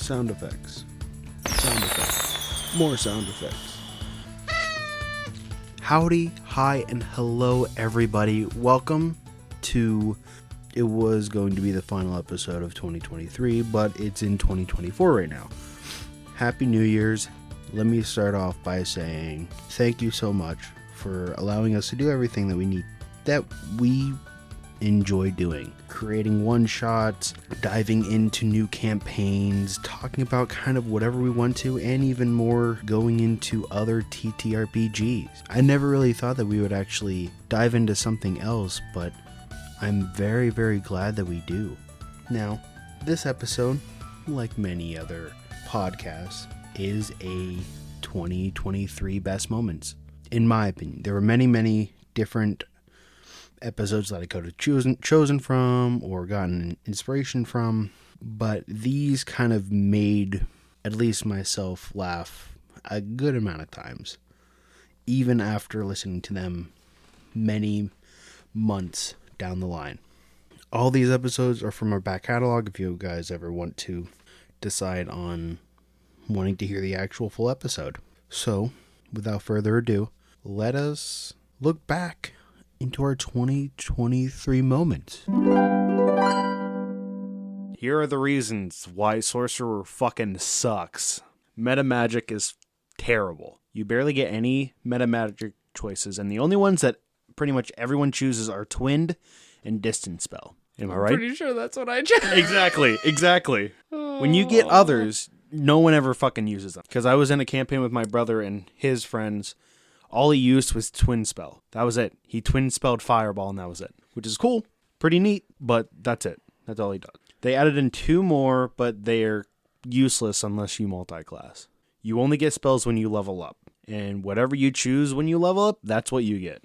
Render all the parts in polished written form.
Sound effects. Sound effects. More sound effects. Howdy, hi, and hello, everybody. Welcome to... It was going to be the final episode of 2023, but it's in 2024 right now. Happy New Year's. Let me start off by saying thank you so much for allowing us to do everything that we enjoy doing. Creating one-shots, diving into new campaigns, talking about kind of whatever we want to, and even more going into other TTRPGs. I never really thought that we would actually dive into something else, but I'm very, very glad that we do. Now, this episode, like many other podcasts, is a 2023 best moments. In my opinion, there were many, many different episodes that I could have chosen from or gotten inspiration from, but these kind of made at least myself laugh a good amount of times, even after listening to them many months down the line. All these episodes are from our back catalog if you guys ever want to decide on wanting to hear the actual full episode. So, without further ado, let us look back into our 2023 moments. Here are the reasons why Sorcerer fucking sucks. Meta magic is terrible. You barely get any meta magic choices, and the only ones that pretty much everyone chooses are Twinned and Distance Spell. Am I right? Pretty sure that's what I chose. Exactly. When you get others, no one ever fucking uses them. Because I was in a campaign with my brother and his friends. All he used was Twin Spell. That was it. He Twin Spelled Fireball and that was it. Which is cool. Pretty neat, but that's it. That's all he does. They added in 2 more, but they're useless unless you multi-class. You only get spells when you level up. And whatever you choose when you level up, that's what you get.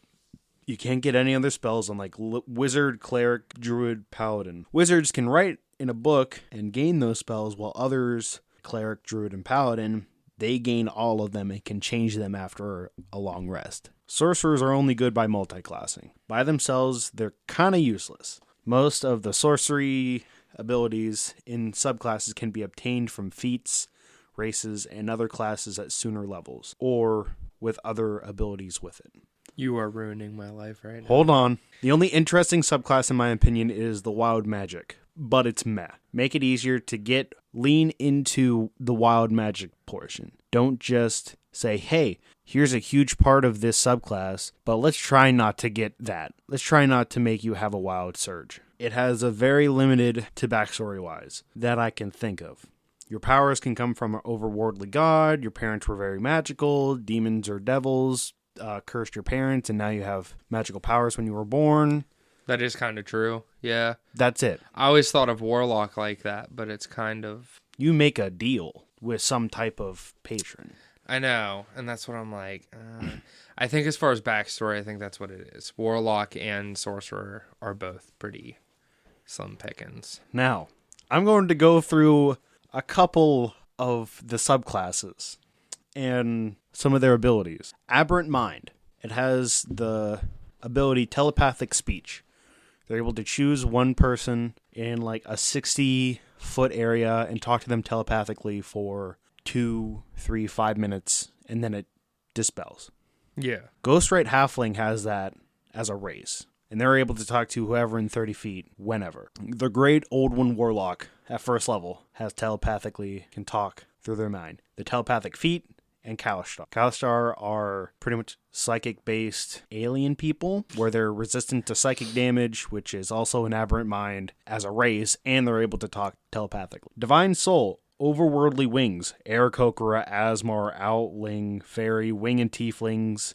You can't get any other spells on like Wizard, Cleric, Druid, Paladin. Wizards can write in a book and gain those spells, while others, Cleric, Druid, and Paladin, they gain all of them and can change them after a long rest. Sorcerers are only good by multi-classing. By themselves, they're kind of useless. Most of the sorcery abilities in subclasses can be obtained from feats, races, and other classes at sooner levels, or with other abilities with it. You are ruining my life right now. Hold on. The only interesting subclass in my opinion is the wild magic, but it's meh. Make it easier to lean into the wild magic portion. Don't just say, hey, here's a huge part of this subclass, but let's try not to get that. Let's try not to make you have a wild surge. It has a very limited to backstory-wise that I can think of. Your powers can come from an overworldly god, your parents were very magical, demons or devils cursed your parents, and now you have magical powers when you were born. That is kind of true, yeah. That's it. I always thought of Warlock like that, but it's kind of... You make a deal with some type of patron. I know, and that's what I'm like. I think as far as backstory, I think that's what it is. Warlock and Sorcerer are both pretty slim pickings. Now, I'm going to go through a couple of the subclasses and some of their abilities. Aberrant Mind. It has the ability Telepathic Speech. They're able to choose one person in like a 60-foot area and talk to them telepathically for 2, 3, 5 minutes, and then it dispels. Yeah. Ghostwrite Halfling has that as a race, and they're able to talk to whoever in 30 feet whenever. The Great Old One Warlock at first level has telepathically can talk through their mind. The Telepathic Feet and Kalistar. Kalistar are pretty much psychic-based alien people, where they're resistant to psychic damage, which is also an aberrant mind as a race, and they're able to talk telepathically. Divine Soul, overworldly wings, Aarakocra, Asmar, Outling, Fairy, Wing and Tieflings,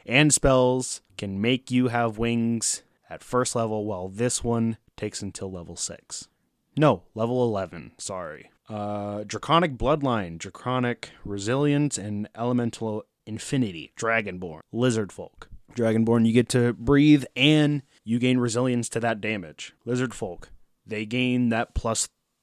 and spells can make you have wings at first level, while this one takes until level 6. No, level 11, sorry. Draconic Bloodline, Draconic Resilience, and Elemental Infinity, Dragonborn, Lizard Folk. Dragonborn, you get to breathe and you gain resilience to that damage. Lizard Folk, they gain that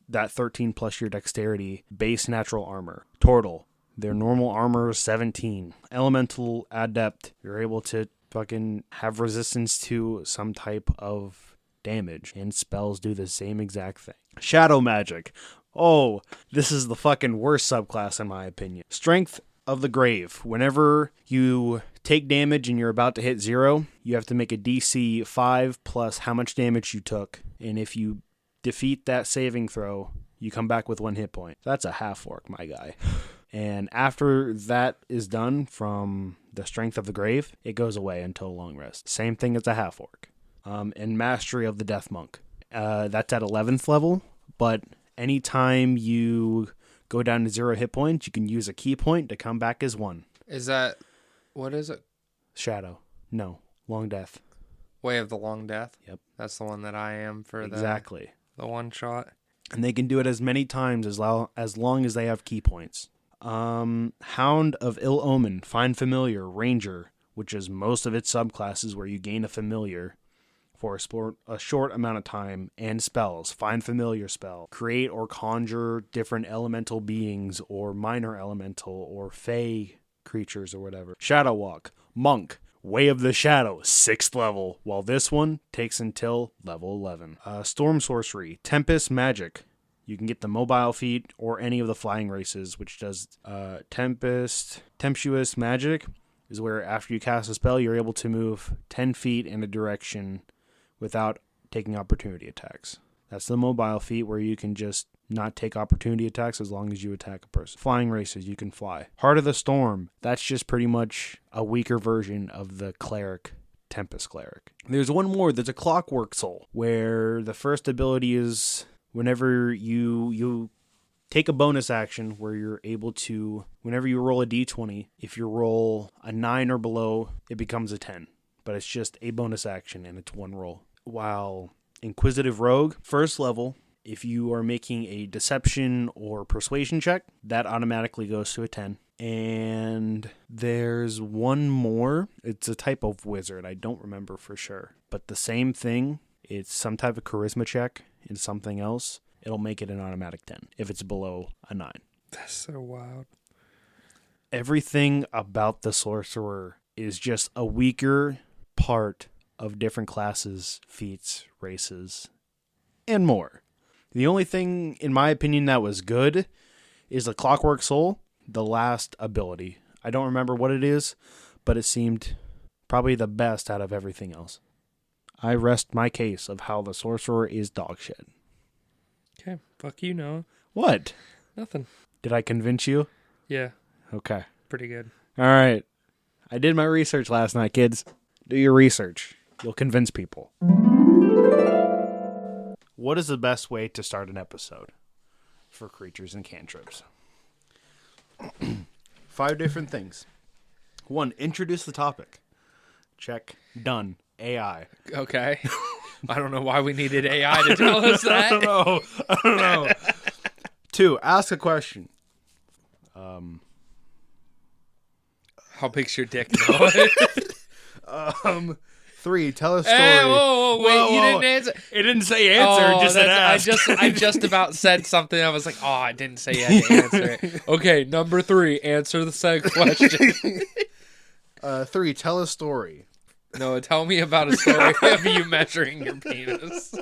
13 plus your dexterity base natural armor. Turtle, their normal armor is 17. Elemental Adept, you're able to fucking have resistance to some type of damage, and spells do the same exact thing. Shadow magic. Oh, this is the fucking worst subclass in my opinion. Strength of the Grave. Whenever you take damage and you're about to hit 0, you have to make a DC 5 plus how much damage you took. And if you defeat that saving throw, you come back with 1 hit point. That's a half orc, my guy. And after that is done from the Strength of the Grave, it goes away until a long rest. Same thing as a half orc. And Mastery of the Death Monk. That's at 11th level, but anytime you go down to 0 hit points, you can use a key point to come back as 1. Is that, what is it? Shadow. No. Long Death. Way of the Long Death? Yep. That's the one that I am for exactly. The one shot. And they can do it as many times as long as they have key points. Hound of Ill Omen, Find Familiar, Ranger, which is most of its subclasses where you gain a familiar for a short amount of time, and spells. Find Familiar spell. Create or conjure different elemental beings or minor elemental or fey creatures or whatever. Shadow Walk. Monk. Way of the Shadow, 6th level, while this one takes until level 11. Storm Sorcery. Tempest Magic. You can get the mobile feat or any of the flying races, which does Tempestuous Magic is where after you cast a spell, you're able to move 10 feet in a direction without taking opportunity attacks. That's the mobile feat where you can just not take opportunity attacks as long as you attack a person. Flying races, you can fly. Heart of the Storm, that's just pretty much a weaker version of the Cleric, Tempest Cleric. There's one more, there's a Clockwork Soul, where the first ability is whenever you take a bonus action where you're able to, whenever you roll a d20, if you roll a 9 or below, it becomes a 10. But it's just a bonus action and it's 1 roll. While Inquisitive Rogue, 1st level, if you are making a deception or persuasion check, that automatically goes to a 10. And there's one more. It's a type of wizard. I don't remember for sure. But the same thing. It's some type of charisma check and something else. It'll make it an automatic 10 if it's below a 9. That's so wild. Everything about the sorcerer is just a weaker part of different classes, feats, races, and more. The only thing, in my opinion, that was good is the Clockwork Soul, the last ability. I don't remember what it is, but it seemed probably the best out of everything else. I rest my case of how the sorcerer is dog shit. Okay, fuck you, Noah. What? Nothing. Did I convince you? Yeah. Okay. Pretty good. All right. I did my research last night, kids. Do your research. You'll convince people. What is the best way to start an episode for Creatures and Cantrips? 5 different things. 1, introduce the topic. Check. Done. AI. Okay. I don't know why we needed AI to tell us that. I don't know. 2, ask a question. How big's your dick, Noah? 3, tell a story. Hey, whoa, wait, you didn't answer. It didn't say answer, it just said ask. I just about said something. I was like, oh, I didn't say you had to answer it. Okay, number 3, answer the second question. 3, tell a story. Noah, tell me about a story of you measuring your penis.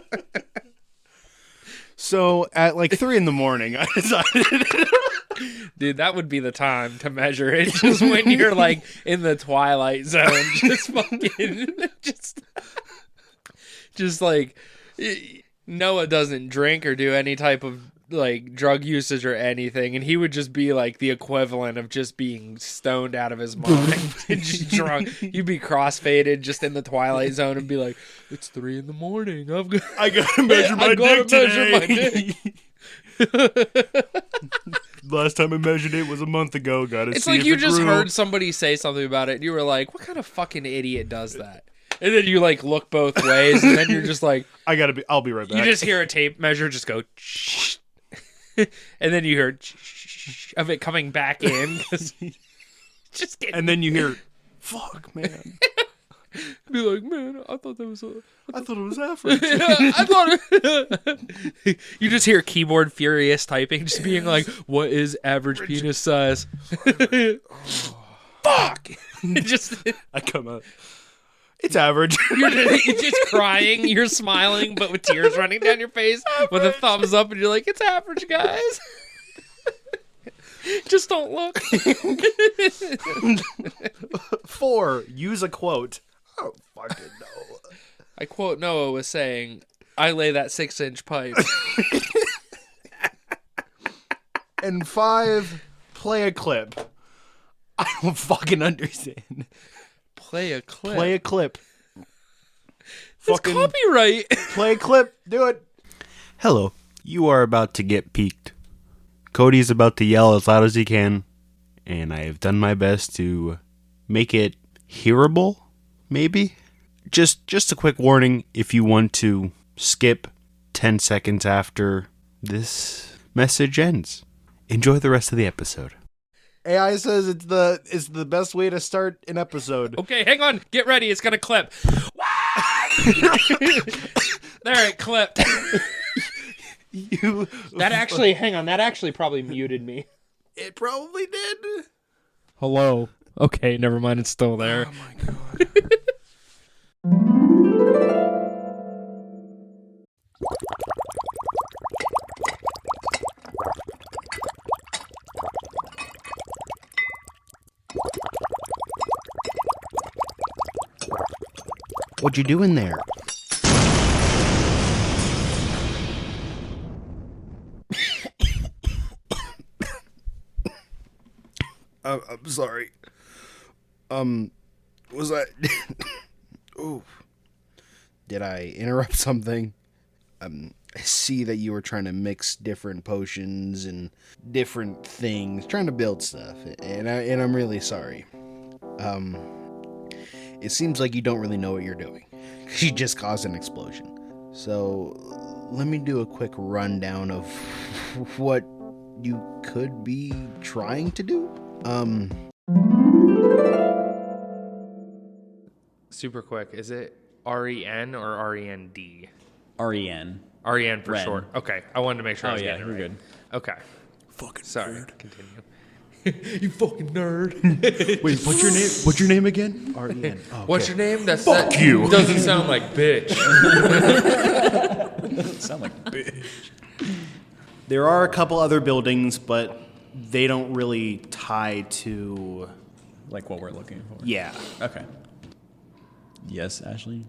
So, at like 3 in the morning, I decided... Dude, that would be the time to measure it. Just when you're like in the twilight zone, just fucking, just like Noah doesn't drink or do any type of like drug usage or anything, and he would just be like the equivalent of just being stoned out of his mind and just drunk. You'd be crossfaded just in the twilight zone and be like, "It's 3 in the morning. I gotta measure my dick today." Last time I measured it was a month ago. It's like you just heard somebody say something about it, and you were like, "What kind of fucking idiot does that?" And then you like look both ways, and then you're just like, I'll be right back. You just hear a tape measure just go, and then you hear of it coming back in. Just kidding. And then you hear, "Fuck, man." Be like, "Man, I thought it was average." I thought you just hear keyboard furious typing, just being like, "What is average penis size?" Fuck. Just I come out. It's average. You're just crying, you're smiling, but with tears running down your face, with a thumbs up, and you're like, it's average, guys. Just don't look. 4, use a quote. I don't fucking know. I quote Noah was saying, I lay that 6-inch pipe. And 5, play a clip. I don't fucking understand. Play a clip. Play a clip. It's copyright. Play a clip. Do it. Hello. You are about to get peaked. Cody's about to yell as loud as he can, and I have done my best to make it hearable, maybe? Just a quick warning if you want to skip 10 seconds after this message ends. Enjoy the rest of the episode. AI says it's the best way to start an episode. Okay, hang on. Get ready. It's going to clip. There, it clipped. That actually probably muted me. It probably did. Hello. Okay, never mind. It's still there. Oh my god. What you doing there? I'm sorry. Was I... Ooh. Did I interrupt something? I see that you were trying to mix different potions and different things, trying to build stuff, and I'm really sorry. It seems like you don't really know what you're doing. You just caused an explosion. So, let me do a quick rundown of what you could be trying to do. Super quick. Is it REN or REND? REN. REN for Ren. short. Okay. I wanted to make sure I was getting it you're right. good. Okay. Fucking Sorry. nerd. Continue. You fucking nerd. Wait, what's your name? What's your name again? REN. Oh, okay. What's your name? Fuck you. Doesn't sound like bitch. Sound like bitch. There are a couple other buildings, but they don't really tie to... Like what we're looking for. Yeah. Okay. Yes, Ashley?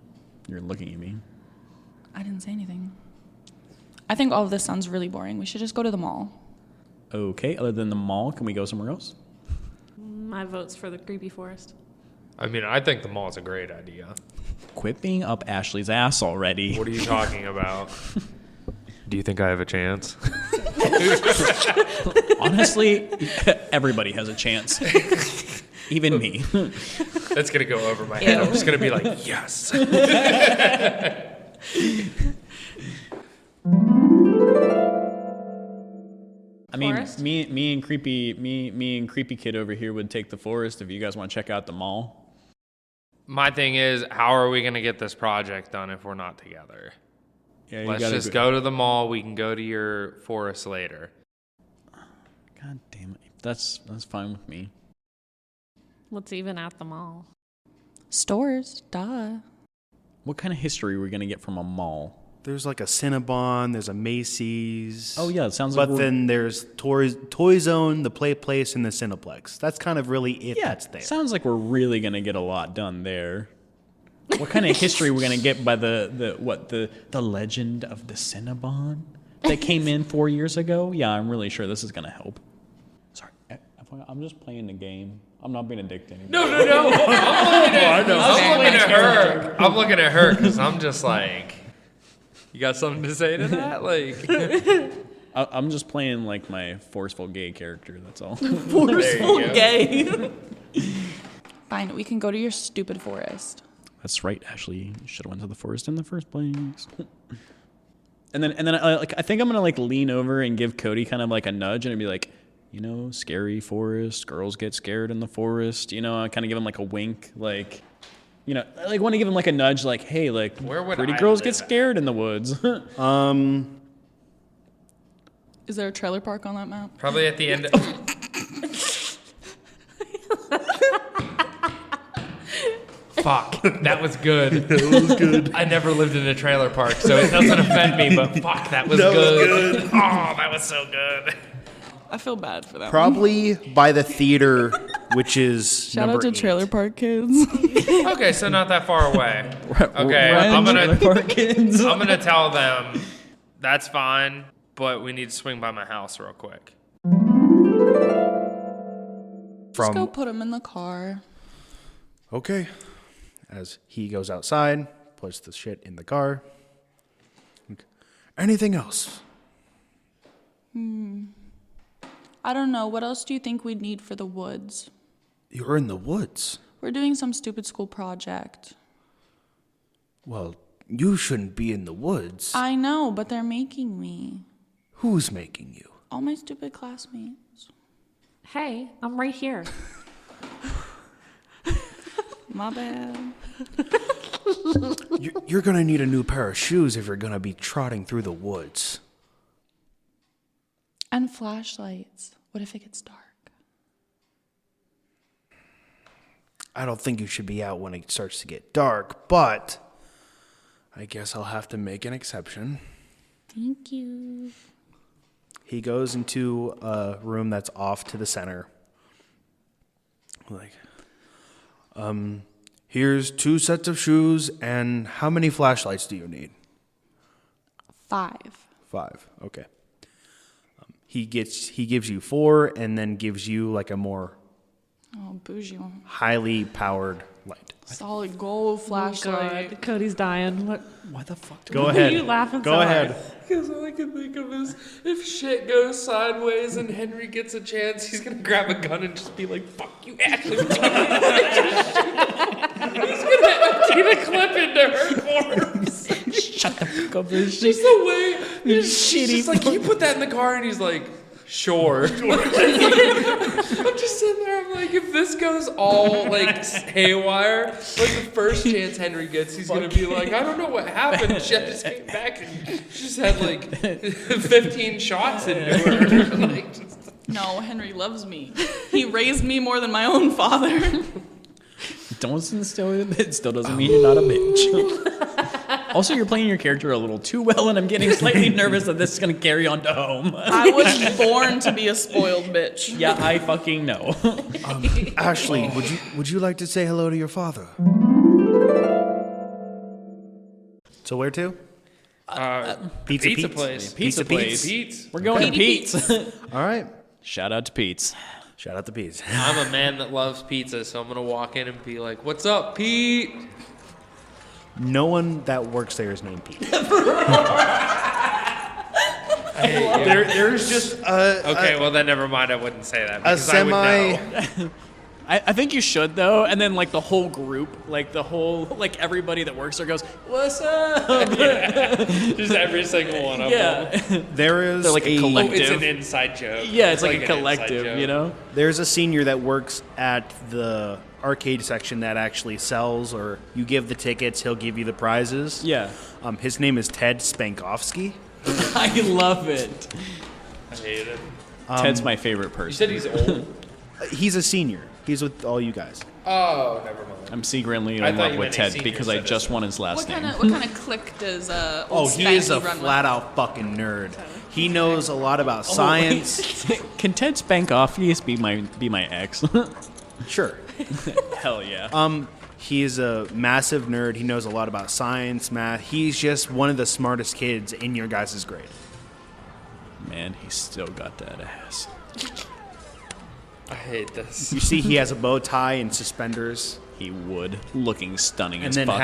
You're looking at me. I didn't say anything. I think all of this sounds really boring. We should just go to the mall. Okay, other than the mall, can we go somewhere else? My vote's for the creepy forest. I mean, I think the mall is a great idea. Quit being up Ashley's ass already. What are you talking about? Do you think I have a chance? Honestly, everybody has a chance. Even me. That's going to go over my head. I'm just going to be like, yes. I mean, Forest? me and creepy kid over here would take the forest if you guys want to check out the mall. My thing is, how are we going to get this project done if we're not together? Yeah, Let's just go to the mall. We can go to your forest later. God damn it. That's fine with me. What's even at the mall? Stores, duh. What kind of history are we going to get from a mall? There's like a Cinnabon, there's a Macy's. Oh, yeah, it sounds like But then there's Toy Zone, the Play Place, and the Cineplex. That's kind of really it that's there. Sounds like we're really going to get a lot done there. What kind of history are we going to get by the legend of the Cinnabon that came in 4 years ago? Yeah, I'm really sure this is going to help. Sorry, I'm just playing the game. I'm not being a dick to anybody. No. I'm looking at her. I'm looking at her because I'm just like, you got something to say to that? Like, I'm just playing like my forceful gay character, that's all. Forceful gay. Fine, we can go to your stupid forest. That's right, Ashley. You should have went to the forest in the first place. and then I think I'm gonna like lean over and give Cody kind of like a nudge and be like, you know, scary forest. Girls get scared in the forest. You know, I kind of give him like a wink, like, you know, I like want to give him like a nudge, like, hey, like, where would pretty I girls live get scared in the woods. Is there a trailer park on that map? probably at the end. Fuck, that was good. That was good. I never lived in a trailer park, so it doesn't offend me, but fuck, that was good. Oh, that was so good. I feel bad for them. Probably by the theater, which is Shout out to 8. Trailer Park Kids. Okay, so not that far away. Okay, I'm gonna tell them that's fine, but we need to swing by my house real quick. Just go put them in the car. Okay. As he goes outside, puts the shit in the car. Okay. Anything else? I don't know. What else do you think we'd need for the woods? You're in the woods. We're doing some stupid school project. Well, you shouldn't be in the woods. I know, but they're making me. Who's making you? All my stupid classmates. Hey, I'm right here. My bad. You're gonna need a new pair of shoes if you're gonna be trotting through the woods. And flashlights. What if it gets dark? I don't think you should be out when it starts to get dark, but I guess I'll have to make an exception. Thank you. He goes into a room that's off to the center. Like, here's 2 sets of shoes, and how many flashlights do you need? 5. 5. Okay. He gives you 4, and then gives you like a more Bougie one. highly powered light. Solid gold flashlight. God, Cody's dying. Why the fuck do Go Why ahead. are you laughing Go so ahead. hard? Because all I can think of is if shit goes sideways and Henry gets a chance, he's gonna grab a gun and just be like, "Fuck you, Ashley." He's gonna empty the clip into her corpse. Shut the fuck up. Just the way he's shitty just like, "Can you put that in the car?" And he's like, "Sure." I'm just sitting there. I'm like, if this goes all like haywire, like the first chance Henry gets, he's gonna be like, "I don't know what happened. She just came back and she just had like 15 shots into her." Like, No, Henry loves me. He raised me more than my own father. Don't still, it still doesn't mean you're not a bitch. Also, you're playing your character a little too well, and I'm getting slightly nervous that this is going to carry on to home. I was born to be a spoiled bitch. Yeah, I fucking know. Ashley, would you like to say hello to your father? So where to? Pizza pizza Pete's? place. Pizza place. Pete's. We're going to Pete's. All right. Shout out to Pete's. Shout out to Pete's. I'm a man that loves pizza, so I'm gonna walk in and be like, "What's up, Pete?" No one that works there is named Pete. There's just Okay, well then never mind. I wouldn't say that a because I would semi. know. I think you should, though. And then, like, the whole group, like, everybody that works there goes, "What's up?" Just every single one of them. Yeah. There is They're like a Oh, collective. it's an inside joke. Yeah, it's like a an inside collective, joke. you know? There's a senior that works at the arcade section that actually sells, or you give the tickets, he'll give you the prizes. Yeah. His name is Ted Spankowski. I love it. I hate it. Ted's my favorite You person. said he's old. He's a senior. He's with all you guys. Oh, never mind. I'm secretly I in thought love you with meant a Ted senior because I citizen. just want his last name. What kind of clique does Oh, old he is a Spanky run with? flat out fucking nerd. He knows a lot about science. Can Ted Spankowski be my ex? Sure. Hell yeah. He is a massive nerd. He knows a lot about science, math. He's just one of the smartest kids in your guys' grade. Man, he's still got that ass. I hate this. You see, he has a bow tie and suspenders, He would, looking stunning and as then fuck.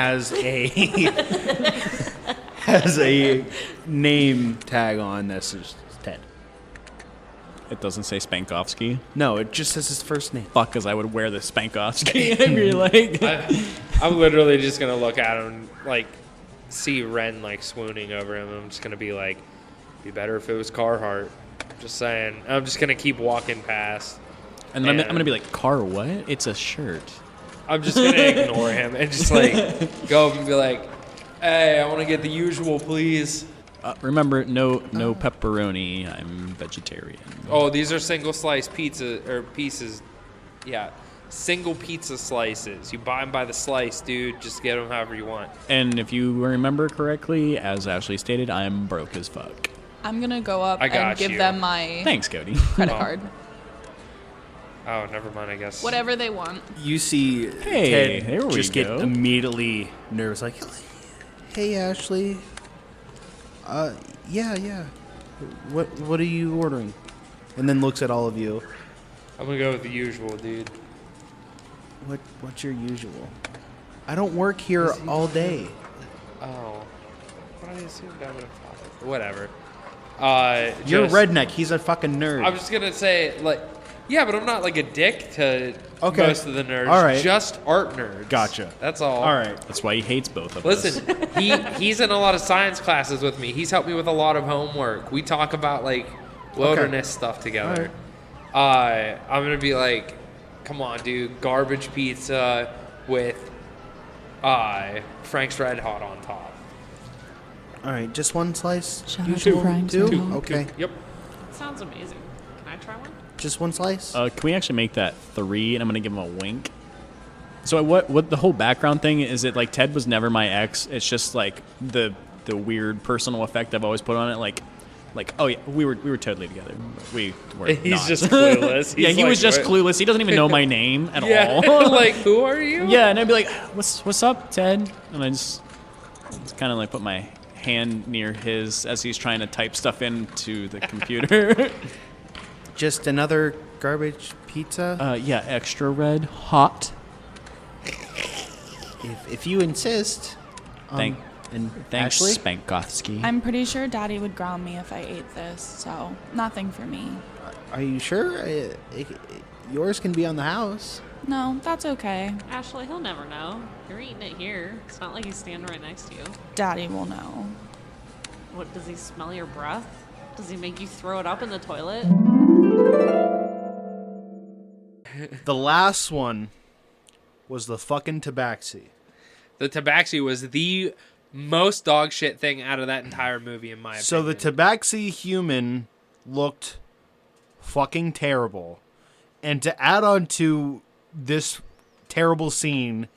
has a name tag on that says Ted. It doesn't say Spankowski. No, it just says his first name. Fuck, because I would wear the Spankowski. I'd be like, I'm literally just gonna look at him like see Ren like swooning over him. I'm just gonna be like, be better if it was Carhartt. Just saying. I'm just gonna keep walking past. and then I'm gonna be like, Car, what? It's a shirt. I'm just gonna ignore him and just like go up and be like, "Hey, I want to get the usual, please." Remember, no pepperoni. I'm vegetarian. Oh, these are single slice pizza or pieces. Yeah, single pizza slices. You buy them by the slice, dude. Just get them however you want. And if you remember correctly, as Ashley stated, I'm broke as fuck. I'm gonna go up I got and give you. them my Thanks, Cody. credit card. Oh, never mind, I guess. Whatever they want. You see Hey, Ted there we just get go. immediately nervous, like, "Hey, Ashley. Yeah. What are you ordering?" And then looks at all of you. I'm gonna go with the usual, dude. What's your usual? I don't work here all day. Oh. What did I assume that would have thought? Whatever. You're a just- redneck. He's a fucking nerd. I was just gonna say, like, yeah, but I'm not like a dick to Okay. most of the nerds. All right. Just art nerds. Gotcha. That's all. All right. That's why he hates both of us. Listen, he's in a lot of science classes with me. He's helped me with a lot of homework. We talk about like wilderness stuff together. I'm gonna be like, come on, dude, garbage pizza with Frank's Red Hot on top. All right, just one slice. Shout out Usual? to Frank's Two? Red Hot. Okay, Yep. Sounds amazing. Can I try one? just one slice. Can we actually make that 3? And I'm gonna give him a wink. So what the whole background thing is? It like Ted was never my ex. It's just like the weird personal effect I've always put on it. Like oh yeah, we were totally together. We were. He's not. just clueless. Yeah, He's he like, was just what? clueless. He doesn't even know my name at Yeah. all. Like, who are you? Yeah, and I'd be like, "What's up, Ted?" And I just kind of like put my hand near his as he's trying to type stuff into the computer. Just another garbage pizza. Yeah, extra red hot. If you insist. Thanks, Ashley? Spankowski. I'm pretty sure Daddy would ground me if I ate this, so nothing for me. Are you sure? Yours can be on the house. No, that's okay. Ashley, he'll never know. You're eating it here. It's not like he's standing right next to you. Daddy will know. What, does he smell your breath? Does he make you throw it up in the toilet? The last one was the fucking tabaxi. The tabaxi was the most dog shit thing out of that entire movie, in my opinion. So the tabaxi human looked fucking terrible. And to add on to this terrible scene,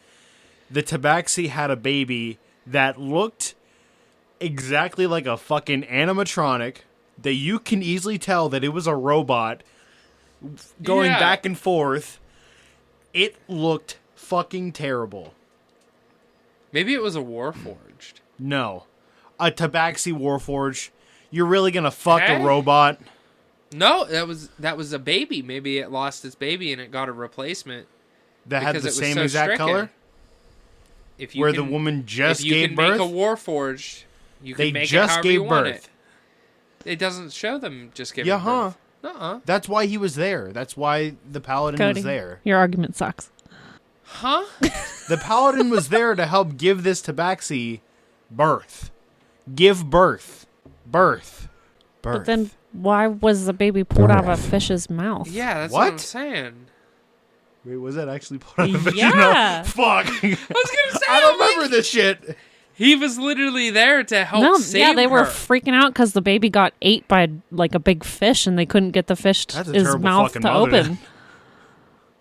the tabaxi had a baby that looked exactly like a fucking animatronic, that you can easily tell that it was a robot going Yeah. back and forth. It looked fucking terrible. Maybe it was a Warforged. No. A tabaxi warforged. You're really gonna fuck Hey? a robot? No, that was a baby. Maybe it lost its baby and it got a replacement. That had Because the it was same so exact stricken. color? If you Where can, the woman just if you gave can birth? make a Warforged, you can They make just it however gave you want birth. it. It doesn't show them just giving Yeah, huh? birth. Uh-uh. That's why he was there. That's why the paladin Cody, was there. your argument sucks. Huh? The paladin was there to help give this tabaxi birth. Give birth. Birth. But then why was the baby pulled out of a fish's mouth? Yeah, that's what I'm What? saying. Wait, was that actually part of it? Yeah. Fuck. I was gonna say, I don't remember this shit. He was literally there to help No, save yeah, they were her. freaking out because the baby got ate by like a big fish and they couldn't get the fish That's a his terrible mouth fucking to mother. open.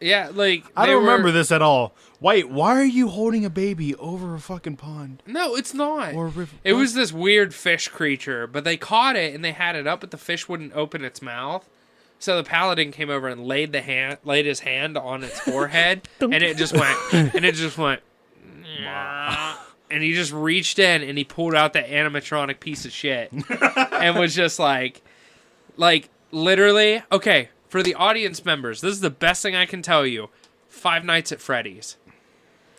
Yeah, like I they don't were- remember this at all. Wait, why are you holding a baby over a fucking pond? No, it's not. Or river? It was this weird fish creature, but they caught it and they had it up, but the fish wouldn't open its mouth. So the paladin came over and laid his hand on its forehead, and it just went, and he just reached in and he pulled out that animatronic piece of shit, and was just like literally, okay, for the audience members, this is the best thing I can tell you. Five Nights at Freddy's.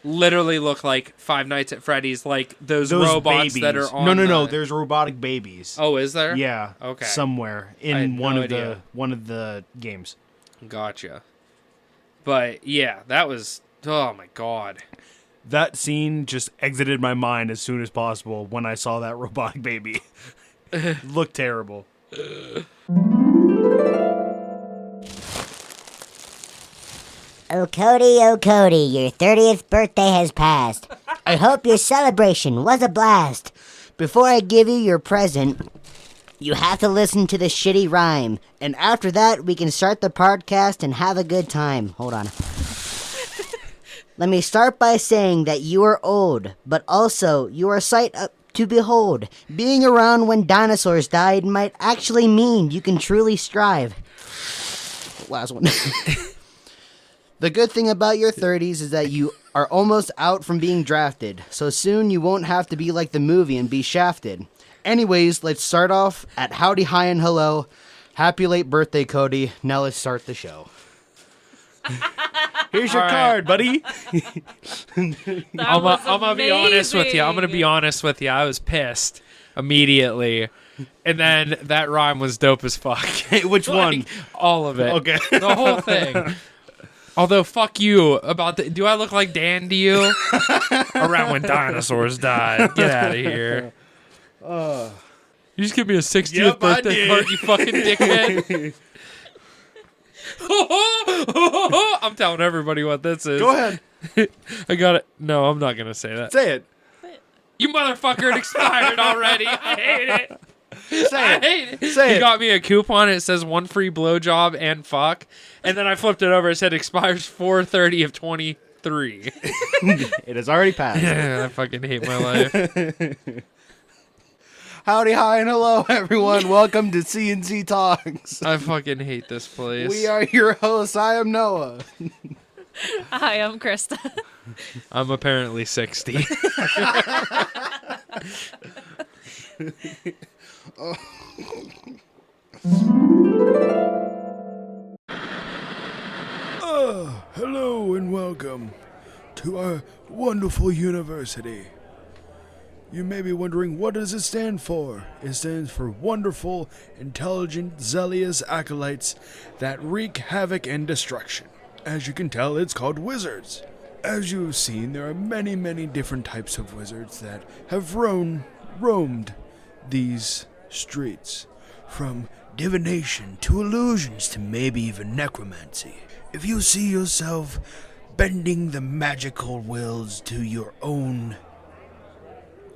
Literally look like Five Nights at Freddy's, like those robots that are on. No. the- There's robotic babies. Oh, is there? Yeah. Okay. Somewhere I had in no one of idea. the games. Gotcha. But yeah, that was. Oh my god. That scene just exited my mind as soon as possible when I saw that robotic baby. Looked terrible. Oh Cody, your 30th birthday has passed. I hope your celebration was a blast. Before I give you your present, you have to listen to the shitty rhyme. And after that, we can start the podcast and have a good time. Hold on. Let me start by saying that you are old, but also you are a sight to behold. Being around when dinosaurs died might actually mean you can truly strive. Last one. The good thing about your 30s is that you are almost out from being drafted, so soon you won't have to be like the movie and be shafted. Anyways, let's start off at howdy, hi, and hello. Happy late birthday, Cody. Now let's start the show. Here's your card, buddy. I'm gonna be honest with you. I'm gonna be honest with you. I was pissed immediately, and then that rhyme was dope as fuck. Which one? All of it. Okay. The whole thing. Although, fuck you about the. Do I look like Dan to you? Around when dinosaurs died. Get out of here. You just give me a 60th birthday card, you fucking dickhead. I'm telling everybody what this is. Go ahead. I got it. No, I'm not gonna say that. Say it. You motherfucker, it expired already. I hate it. Say it. I hate it. Say He it. got me a coupon. It says 1 free blowjob and fuck. And then I flipped it over. It said expires 4/30 of 23. It has already passed. I fucking hate my life. Howdy, hi, and hello, everyone. Welcome to CNC Talks. I fucking hate this place. We are your hosts. I am Noah. Hi, I'm Krista. I'm apparently 60. Hello and welcome to our wonderful university. You may be wondering, what does it stand for? It stands for Wonderful, Intelligent, Zealous Acolytes that wreak havoc and destruction. As you can tell, it's called wizards. As you've seen, there are many, many different types of wizards that have roamed these streets. From divination to illusions to maybe even necromancy. If you see yourself bending the magical wills to your own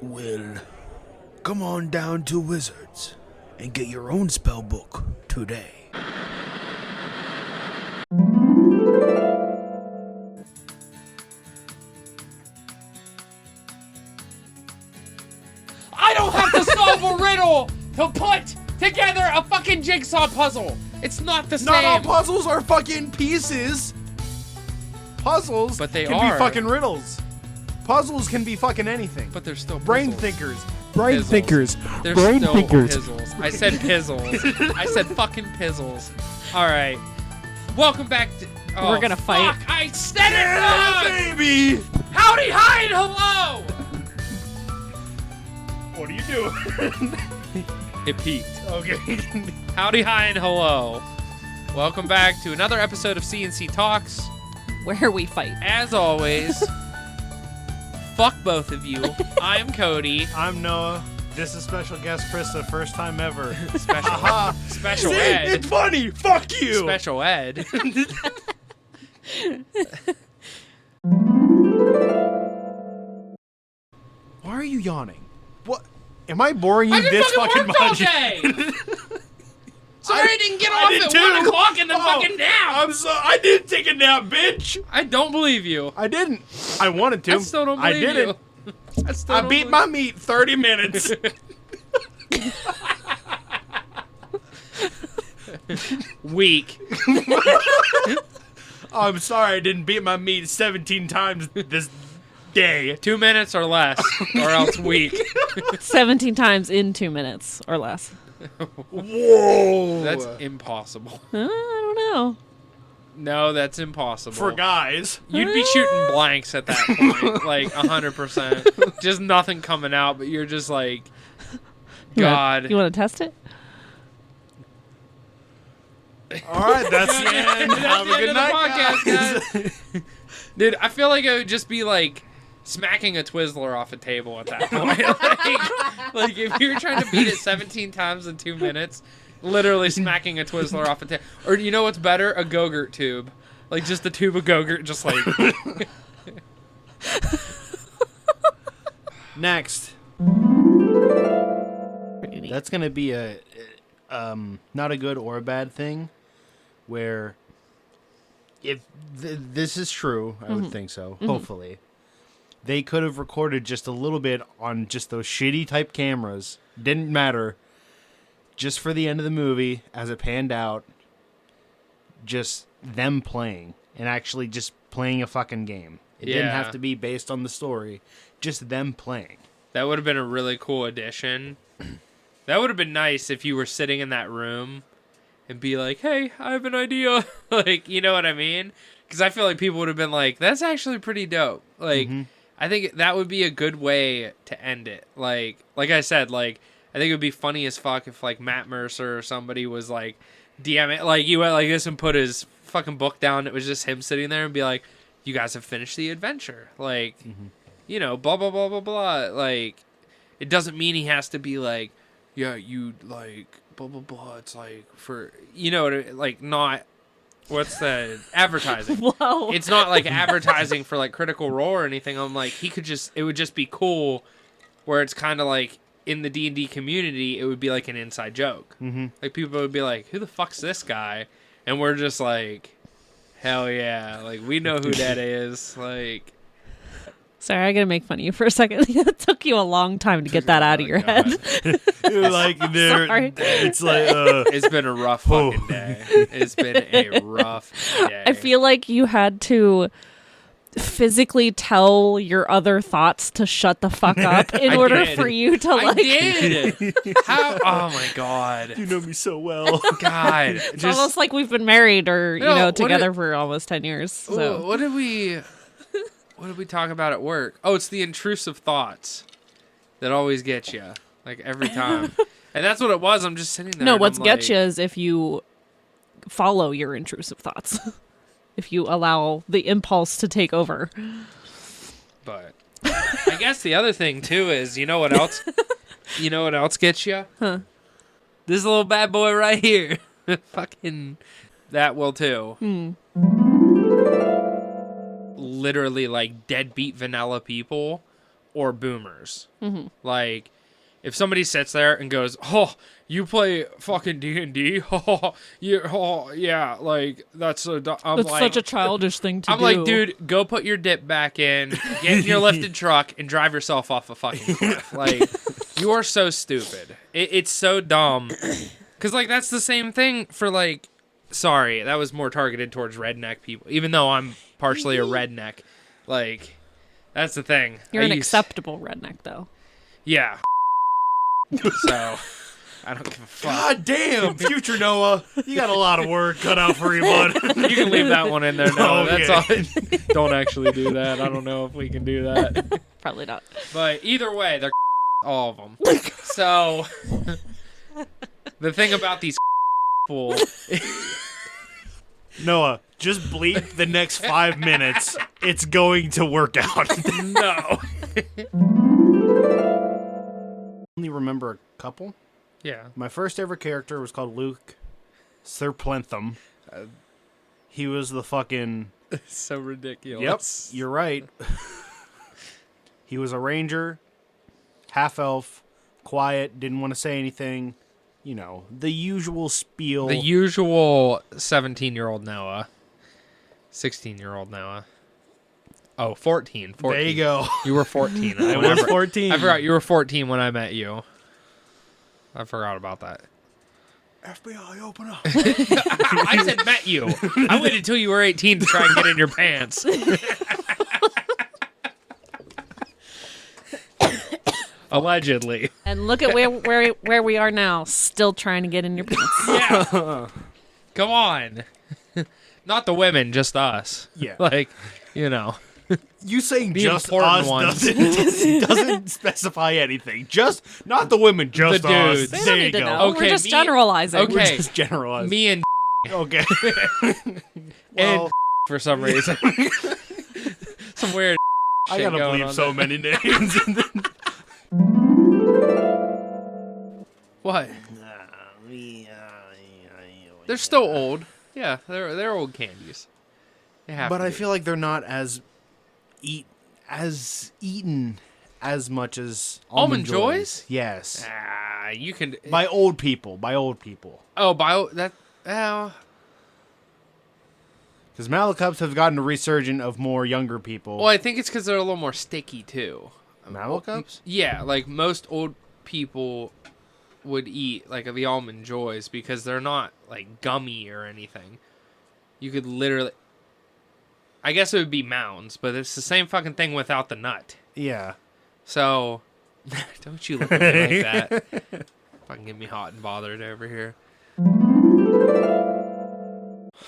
will, come on down to Wizards and get your own spell book today. I don't have to solve a riddle to put together a fucking jigsaw puzzle. It's not the same. Not all puzzles are fucking pieces. Puzzles But they can are. be fucking riddles. Puzzles can be fucking anything. But they're still Brain puzzles. thinkers. Brain Pizzles. thinkers. They're Brain still thinkers. pizzles. I said pizzles. I said fucking pizzles. All right. Welcome back to... Oh, We're gonna fight. Fuck, I said it wrong! Baby. Howdy, hi, and hello! What are you doing? It peaked. Okay. Howdy, hi, and hello. Welcome back to another episode of CNC Talks. Where we fight. As always, fuck both of you. I'm Cody. I'm Noah. This is special guest Krista, first time ever. Special See, ed. it's funny. Fuck you. Special ed. Why are you yawning? What? Am I boring you I just this fucking worked all much? day. Sorry I didn't get off did at too. 1 o'clock in the fucking nap. I'm so. I didn't take a nap, bitch. I don't believe you. I didn't. I wanted to. I still don't believe I didn't. you. I still I don't beat believe- my meat 30 minutes. Weak. I'm sorry I didn't beat my meat 17 times this day. 2 minutes or less, or else weak. 17 times in 2 minutes or less. Whoa. That's impossible. I don't know. No, that's impossible. for guys. You'd be shooting blanks at that point, like 100%. Just nothing coming out, but you're just like, God. You want to test it? All right, that's the end. That's Have the a end good of the night, podcast, guys. Dude, I feel like it would just be like smacking a Twizzler off a table at that point. like if you're trying to beat it 17 times in 2 minutes, literally smacking a Twizzler off a table. Or you know what's better? A Go-Gurt tube. Like just the tube of Go-Gurt, just like... Next. That's going to be a not a good or a bad thing, where if this is true, I would think so. Hopefully, they could have recorded just a little bit on just those shitty type cameras. Didn't matter. Just for the end of the movie, as it panned out, just them playing and actually just playing a fucking game. It didn't have to be based on the story. Just them playing. That would have been a really cool addition. That would have been nice if you were sitting in that room and be like, hey, I have an idea. Like, you know what I mean? Because I feel like people would have been like, that's actually pretty dope. Like, I think that would be a good way to end it. Like I said, like, I think it would be funny as fuck if, like, Matt Mercer or somebody was like, DM it. Like, you went like this and put his fucking book down. It was just him sitting there and be like, you guys have finished the adventure. Like, you know, blah, blah, blah, blah, blah. Like, it doesn't mean he has to be like, yeah, you, like, blah, blah, blah. It's like, for, you know, like, not, what's the, advertising. Whoa. It's not, like, advertising for, like, Critical Role or anything. I'm like, he could just, it would just be cool where it's kind of like, in the D&D community, it would be, like, an inside joke. Like, people would be like, who the fuck's this guy? And we're just like, hell yeah. Like, we know who that is. Like, Sorry, I gotta make fun of you for a second. It took you a long time to get that out of your head. Like there, Sorry. it's like it's been a rough fucking day. It's been a rough day. I feel like you had to physically tell your other thoughts to shut the fuck up in I order did. for you to I like. did. How? Oh my god. you know me so well. God. It's almost like we've been married or No, what together did- for almost 10 years. Ooh, So what did we talk about at work? Oh, it's the intrusive thoughts that always get you, like every time. And that's what it was. I'm just sitting there. no, and what's I'm get like, you is if you follow your intrusive thoughts. If you allow the impulse to take over. But I guess the other thing too is, you know what else? You know what else gets you? Huh. This little bad boy right here. Fucking that will too. Literally like deadbeat vanilla people or boomers. Like if somebody sits there and goes, "Oh, you play fucking D&D? Oh, yeah, like that's a." I'm It's like, such a childish thing to I'm do. like, dude, go put your dip back in, get in your lifted truck, and drive yourself off a fucking cliff. Like, you are so stupid. It's so dumb. Because, like, that's the same thing for, like, sorry, that was more targeted towards redneck people. Even though I'm partially a redneck. Like, that's the thing. You're I an used- acceptable redneck, though. Yeah. So, I don't give a fuck. God damn, future Noah, you got a lot of work cut out for you, bud. You can leave that one in there now. Okay. That's all. Don't actually do that. I don't know if we can do that. Probably not. But either way, they're all of them. So the thing about these people, Noah, just bleep the next 5 minutes. It's going to work out. no. Only remember a couple. Yeah. My first ever character was called Luke Serplentham. He was the fucking... So Yep, ridiculous. you're right. He was a ranger, half-elf, quiet, didn't want to say anything. You know, the usual spiel. The usual 17-year-old Noah. 16-year-old Noah. Oh, 14. There you go. You were 14. I was 14. I forgot you were 14 when I met you. I forgot about that. FBI, open up. I said met you. I waited until you were 18 to try and get in your pants. Allegedly. And look at where we are now, still trying to get in your pants. Yeah. Come on. Not the women, just us. Yeah. Like, you know. You saying The just important us ones. doesn't specify anything. Just, not the women, just The us. dudes. They There don't you need to go. know. Okay, We're just me- generalizing. Okay. We're just generalized. Me and Okay. and Well, for some reason. Some weird I shit gotta going bleep on so there. many names. What? They're still old. Yeah, they're old candies. They have But to I be. feel like they're not as eaten as much as Almond Joys? Yes. You can By old people. Oh, bio that Because Malacups have gotten a resurgence of more younger people. Well, I think it's because they're a little more sticky too. Malacups? Yeah, like most old people would eat like the Almond Joys because they're not like gummy or anything. You could literally, I guess it would be Mounds, but it's the same fucking thing without the nut. Yeah. So, don't you look at me like that. Fucking get me hot and bothered over here.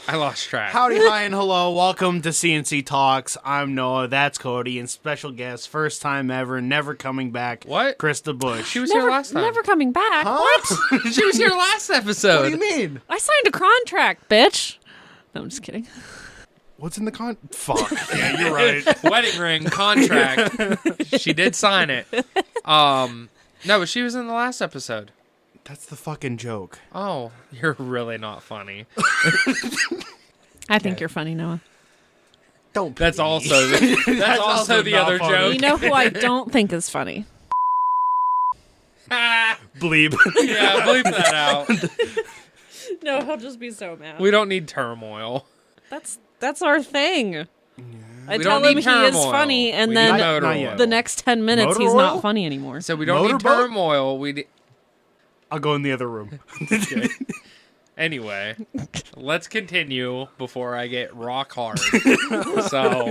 I lost track. Howdy, hi, and hello. Welcome to CNC Talks. I'm Noah. That's Cody. And special guest, first time ever, never coming back. What? Krista Bush. She was here last time. Never coming back. Huh? What? She was here last episode. What do you mean? I signed a contract, bitch. No, I'm just kidding. What's in the Fuck. Yeah, you're right. Wedding ring, contract. She did sign it. No, but she was in the last episode. That's the fucking joke. Oh, you're really not funny. I think you're funny, Noah. Don't. That's also the not other funny. joke. You know who I don't think is funny? Bleep. Yeah, bleep that out. No, he'll just be so mad. We don't need turmoil. That's our thing. I We tell don't him need he is turmoil. funny, and We then need motor Not oil. yet. the next 10 minutes Motor he's oil? not funny anymore. So we don't need Motorboat? turmoil. I'll go in the other room. Anyway, let's continue before I get rock hard. So,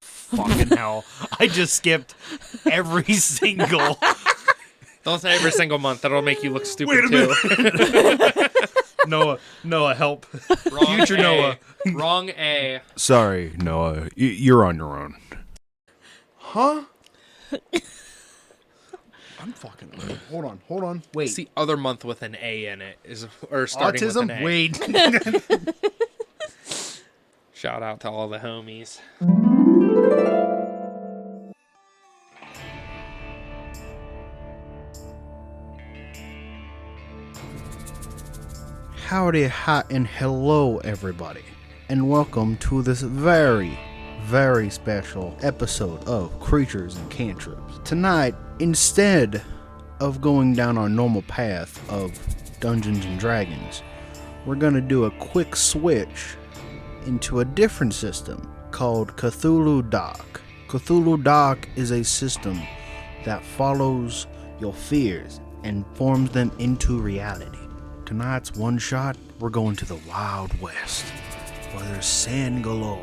Fucking hell. I just skipped every single... don't say every single month. That'll make you look stupid Wait a too. Noah, help. Wrong Future A. Noah. Wrong A. Sorry, Noah. You're on your own. Huh? I'm fucking... Hold on. Wait. It's the other month with an A in it, or starting with an A. Autism? Wait. Shout out to all the homies. Howdy, hi, and hello, everybody. And welcome to this very, very special episode of Creatures and Cantrips. Tonight, instead of going down our normal path of Dungeons and Dragons, we're gonna do a quick switch into a different system called Cthulhu Doc. Cthulhu Doc is a system that follows your fears and forms them into reality. Tonight's one shot, we're going to the Wild West, where there's sand galore,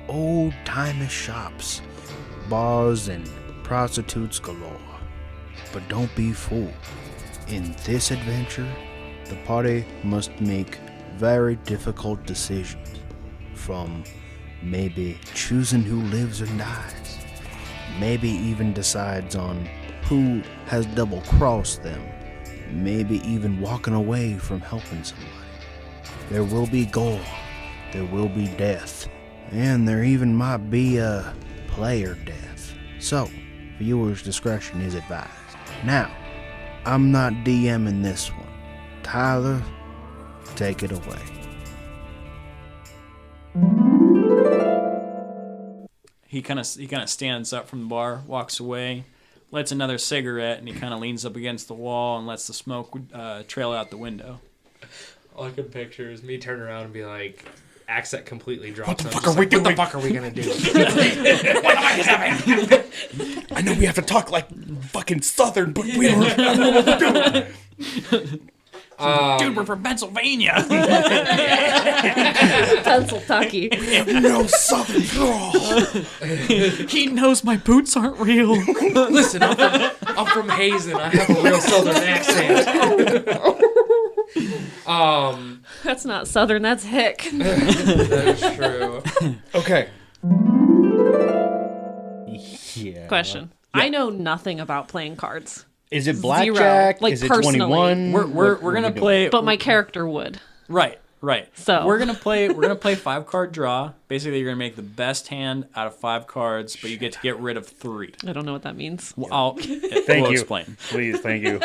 old-timey shops, bars, and prostitutes galore. But don't be fooled. In this adventure, the party must make very difficult decisions, from maybe choosing who lives or dies, maybe even decides on who has double-crossed them, maybe even walking away from helping somebody. There will be gore, there will be death, and there even might be a player death. So, viewers' discretion is advised. Now, I'm not DMing this one. Tyler, take it away. He kind of stands up from the bar, walks away, lights another cigarette, and he kind of leans up against the wall and lets the smoke trail out the window. All I can picture is me turn around and be like, accent completely drops. What the fuck are we doing? What the fuck are we gonna do? I know we have to talk like fucking Southern, but we don't know what we're doing. Dude, we're from Pennsylvania. Pennsylvania. No Southern drawl. He knows my boots aren't real. Listen, I'm from Hazen. I have a real Southern accent. That's not Southern, that's hick. That is true. Okay. Yeah. Question. I know nothing about playing cards, Is it blackjack? Like, is it personally. 21? We're gonna play. but my character would. Right. So- we're gonna play 5-card draw. Basically, you're gonna make the best hand out of 5 cards, but you get to get rid of 3. I don't know what that means. We'll explain. Please, thank you.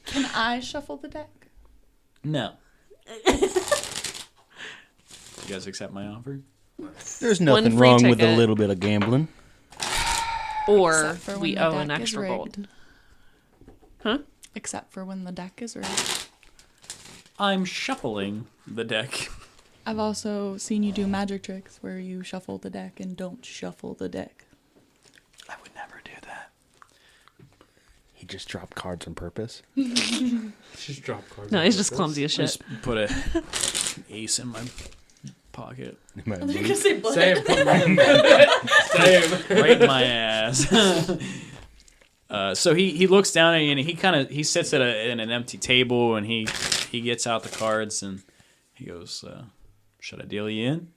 Can I shuffle the deck? No. You guys accept my offer? There's One nothing free wrong with a ticket. little bit of Or Except for when we the owe an deck is extra rigged. gold. Huh? Except for when the deck is ready. I'm shuffling the deck. I've also seen you do magic tricks where you shuffle the deck and don't shuffle the deck. I would never do that. He just dropped cards on purpose. Just drop cards. No, he's just clumsy as I shit. just put a ace in my pocket. You're gonna say blood. Same. Put right in there. Same. Right in my ass. So he looks down at you and he sits at an empty table and he gets out the cards and he goes, should I deal you in?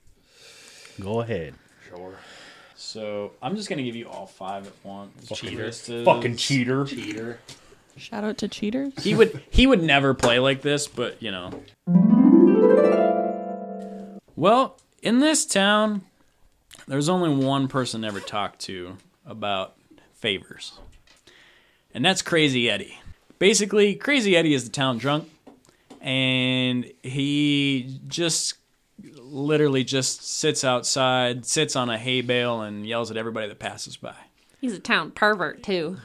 Go ahead. Sure. So I'm just gonna give you all 5 at once. Fucking cheater. Cheater. Shout out to cheaters. He would never play like this, but you know. Well, in this town, there's only one person ever talked to about favors. And that's Crazy Eddie. Basically, Crazy Eddie is the town drunk, and he just literally just sits outside, sits on a hay bale, and yells at everybody that passes by. He's a town pervert, too.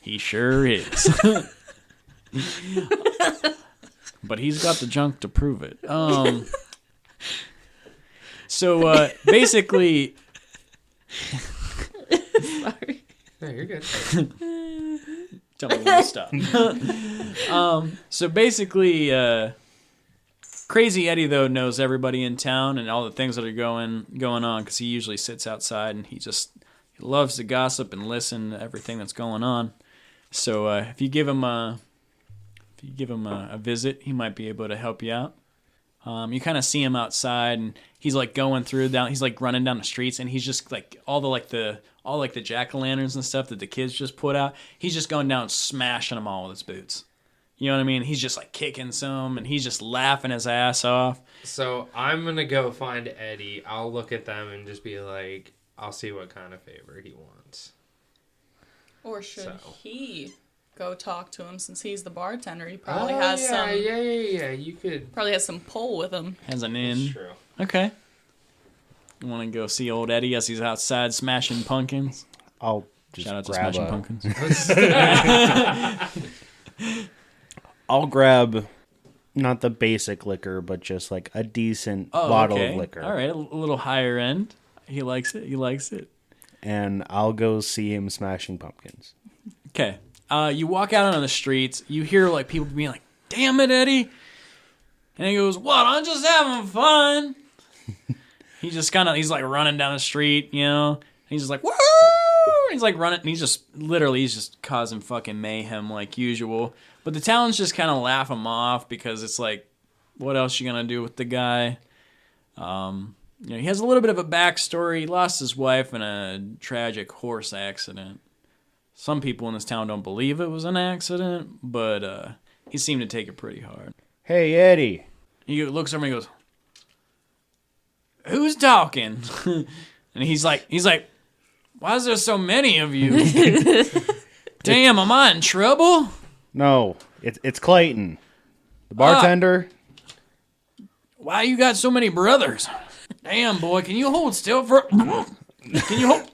He sure is. But he's got the junk to prove it. So basically... Sorry. No, you're good. Tell me when to stop. So basically, Crazy Eddie, though, knows everybody in town and all the things that are going on because he usually sits outside and he loves to gossip and listen to everything that's going on. So if you give him a visit, he might be able to help you out. You kind of see him outside, and he's like he's like running down the streets, and he's just like all the jack-o'-lanterns and stuff that the kids just put out. He's just going down and smashing them all with his boots. You know what I mean? He's just like kicking some, and he's just laughing his ass off. So I'm gonna go find Eddie. I'll look at them and just be like, I'll see what kind of favor he wants. Or should So. he go talk to him since he's the bartender? He probably has some. Yeah. You could. Probably has some pull with him. Has an That's in. true. Okay. You want to go see old Eddie as he's outside smashing pumpkins? I'll just Shout out to grab smashing pumpkins. I'll grab not the basic liquor, but just like a decent bottle of liquor. All right, a little higher end. He likes it. And I'll go see him smashing pumpkins. Okay. You walk out on the streets. You hear like people being like, "Damn it, Eddie!" And he goes, "What? I'm just having fun." He's like running down the street, you know. He's just like, "Woo!" He's like running. And he's just causing fucking mayhem like usual. But the town's just kind of laugh him off because it's like, what else you gonna do with the guy? He has a little bit of a backstory. He lost his wife in a tragic horse accident. Some people in this town don't believe it was an accident, but he seemed to take it pretty hard. Hey, Eddie. He looks over and he goes, "Who's talking?" And he's like, "Why is there so many of you?" Damn, am I in trouble? No, it's Clayton, the bartender. Why you got so many brothers? Damn, boy, can you hold still for? Can you hold?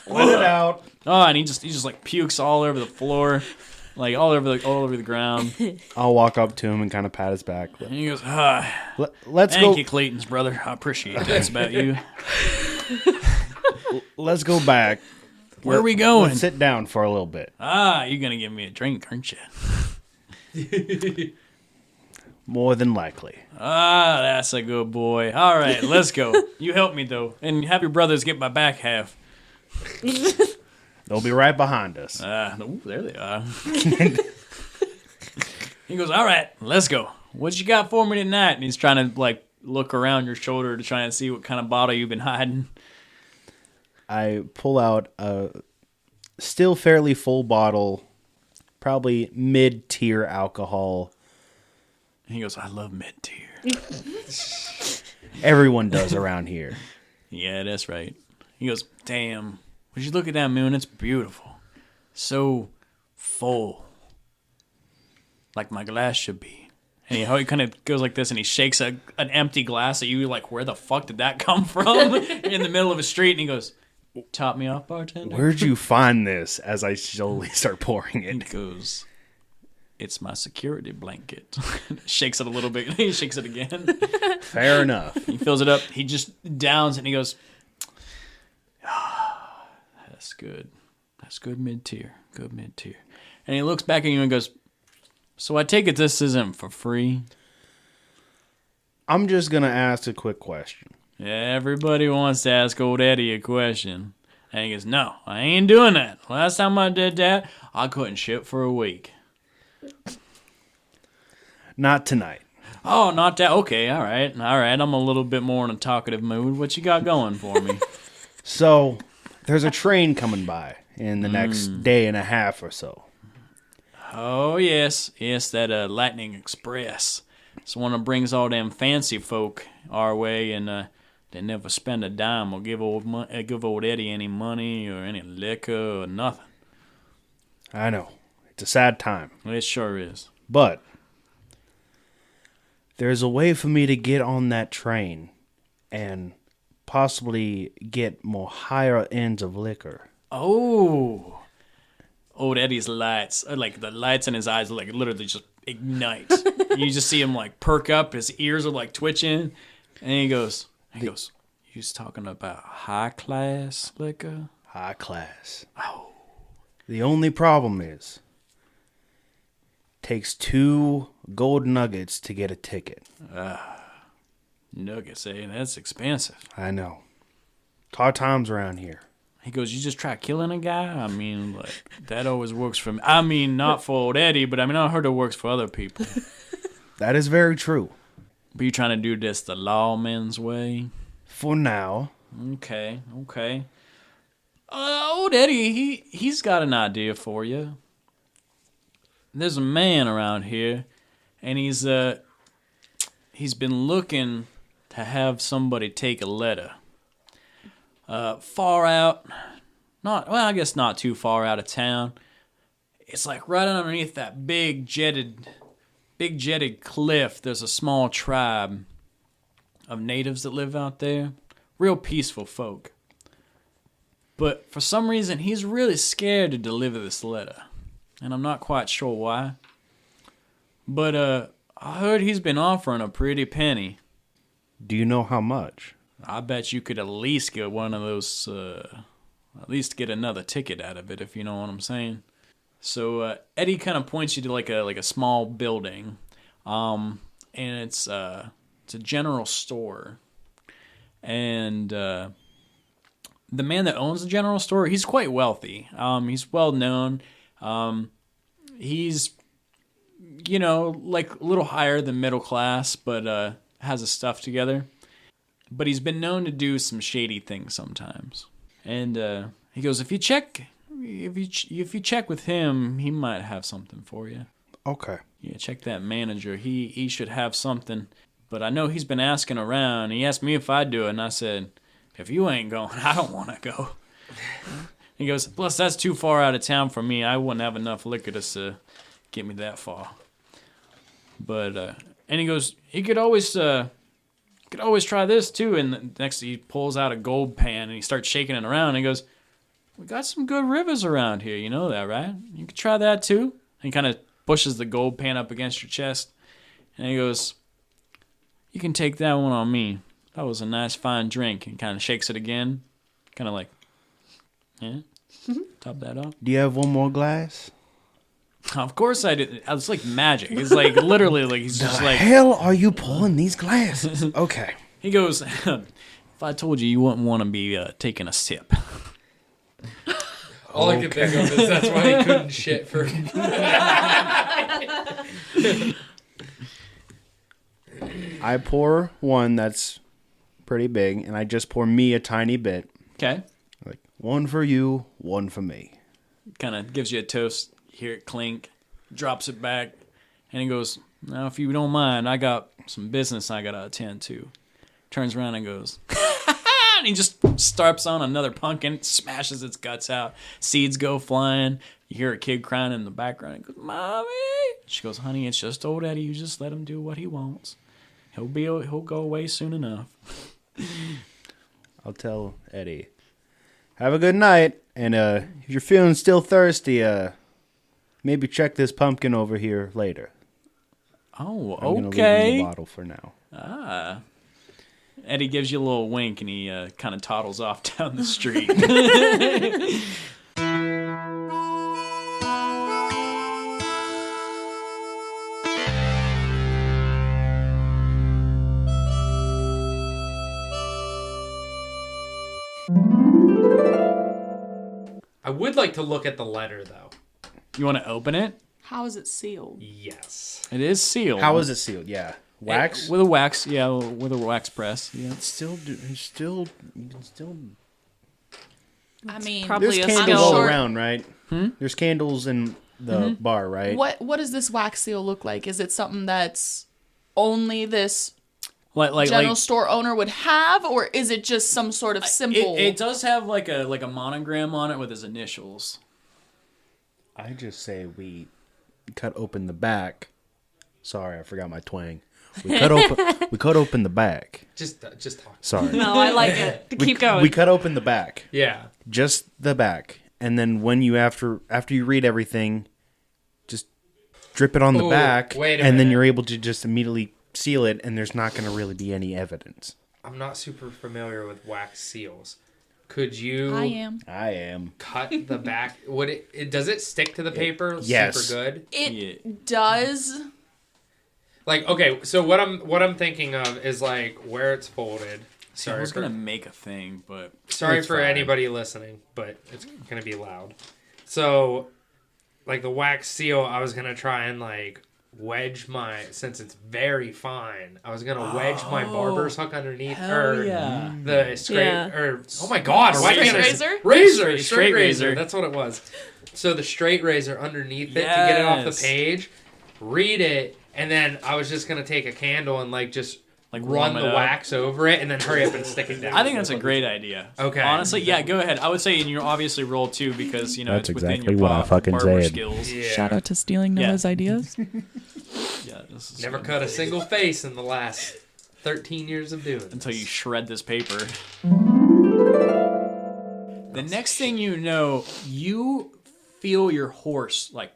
Let it out. Oh, and he just like pukes all over the floor, like all over the ground. I'll walk up to him and kind of pat his back. And he goes, Let's Thank go. you, Clayton's brother. I appreciate that. That's about you. Let's go back. Where are we going? Let's sit down for a little bit. You're gonna give me a drink, aren't you? More than likely. That's a good boy. All right, let's go. You help me though, and have your brothers get my back half. They'll be right behind us. Ooh, there they are. He goes, all right, let's go. What you got for me tonight? And he's trying to like look around your shoulder to try and see what kind of bottle you've been hiding. I pull out a still fairly full bottle, probably mid-tier alcohol. And he goes, I love mid-tier. Everyone does around here. Yeah, that's right. He goes, damn, would you look at that moon? It's beautiful. So full. Like my glass should be. And he kind of goes like this, and he shakes an empty glass at you, like, where the fuck did that come from? In the middle of a street, and he goes, top me off, bartender. Where'd you find this? As I slowly start pouring He it. goes, It's my security blanket. Shakes it a little bit. He shakes it again. Fair enough. He fills it up. He just downs and he goes, that's good. That's good mid-tier. Good mid-tier. And he looks back at you and goes, so I take it this isn't for free? I'm just going to ask a quick question. Yeah, everybody wants to ask old Eddie a question. And he goes, no, I ain't doing that. Last time I did that, I couldn't ship for a week. Not tonight. Oh, not that. Okay, all right. I'm a little bit more in a talkative mood. What you got going for me? So, there's a train coming by in the next day and a half or so. Oh, yes. Yes, that Lightning Express. It's one that brings all them fancy folk our way, and they never spend a dime or give old Eddie any money or any liquor or nothing. I know. It's a sad time. It sure is. But there's a way for me to get on that train and possibly get more higher ends of liquor. Oh. Old Eddie's lights, like the lights in his eyes, like literally just ignite. You just see him like perk up. His ears are like twitching. And he goes, he's talking about high class liquor? High class. Oh. The only problem is, takes 2 gold nuggets to get a ticket. Nuggets, that's expensive. I know. Hard times around here. He goes, you just try killing a guy? I mean, like, that always works for me. I mean, not for old Eddie, but I mean, I heard it works for other people. That is very true. But you trying to do this the lawman's way? For now. Okay. Old Eddie, he's got an idea for you. There's a man around here, and he's been looking to have somebody take a letter. Far out, I guess not too far out of town. It's like right underneath that big jetted cliff. There's a small tribe of natives that live out there. Real peaceful folk. But for some reason, he's really scared to deliver this letter. And I'm not quite sure why. But I heard he's been offering a pretty penny. Do you know how much? I bet you could at least get one of those, at least get another ticket out of it, if you know what I'm saying. So Eddie kind of points you to like a small building, and it's a general store. And the man that owns the general store, he's quite wealthy. He's well known. He's, like a little higher than middle class, but has his stuff together. But he's been known to do some shady things sometimes. And he goes, if you check with him, he might have something for you. Okay. Yeah, check that manager. He should have something. But I know he's been asking around. He asked me if I'd do it, and I said, if you ain't going, I don't want to go. He goes, plus that's too far out of town for me. I wouldn't have enough liquor to get me that far. But and he goes, you could always try this too. And next he pulls out a gold pan and he starts shaking it around. And he goes, we got some good rivers around here. You know that, right? You could try that too. And he kind of pushes the gold pan up against your chest. And he goes, you can take that one on me. That was a nice fine drink. And kind of shakes it again. Kind of like, yeah, top that off. Do you have one more glass? Of course I did. It's like magic. It's like literally like he's just like, hell are you pulling these glasses? Okay. He goes, if I told you wouldn't want to be taking a sip. All I could think of is that's why he couldn't shit for. I pour one that's pretty big, and I just pour me a tiny bit. Okay. Like, one for you, one for me. Kind of gives you a toast. Hear it clink, drops it back, and he goes, now if you don't mind, I got some business I got to attend to. Turns around and goes, and he just starts on another pumpkin, smashes its guts out. Seeds go flying. You hear a kid crying in the background. He goes, Mommy. She goes, honey, it's just old Eddie. You just let him do what he wants. He'll go away soon enough. I'll tell Eddie, have a good night, and if you're feeling still thirsty, maybe check this pumpkin over here later. Oh, I'm gonna leave you okay. the bottle for now. Ah. Eddie gives you a little wink and he kind of toddles off down the street. I would like to look at the letter, though. You want to open it? How is it sealed? Yes. It is sealed. How is it sealed? Yeah, wax. With a wax, yeah, with a wax press. Yeah. You can still. I mean, probably There's a candles skill. all around, right? There's candles in the bar, right? what does this wax seal look like? Is it something that's only this Like general store owner would have, or is it just some sort of simple? It does have like a monogram on it with his initials. I just say we cut open the back. Sorry, I forgot my twang. We cut open the back. Just talk. Sorry. No, I like it. Keep going. We cut open the back. Yeah. Just the back. And then when you after you read everything, just drip it on the Ooh, back, wait a and then minute. you're able to just immediately seal it, and there's not going to really be any evidence. I'm not super familiar with wax seals. Could you I am. I am. cut the back? Would it does it stick to the paper Yes. super good? It does. Like, okay, so what I'm thinking of is like where it's folded. I Sorry was for gonna make a thing, but sorry It's for fine. anybody listening, but it's gonna be loud. So, like the wax seal, I was gonna try and like wedge since it's very fine. I was gonna wedge my barber's hook underneath her. yeah. The straight Yeah. or oh my god, why Straight can't I- razor? Razor, Straight razor. That's what it was. So the straight razor underneath it to get it off the Yes. page, read it, and then I was just gonna take a candle and like just Like run warm it the up. wax over it and then hurry up and stick it down. I think that's a great idea. Okay. Honestly, yeah, go ahead. I would say, and you obviously roll too because That's it's within exactly your what I fucking barber said. skills. Yeah. Shout out to stealing Yeah. Noah's ideas. Yeah, this is Never good. cut a single face in the last 13 years of doing Until you this. shred this paper. The next thing you know, you feel your horse like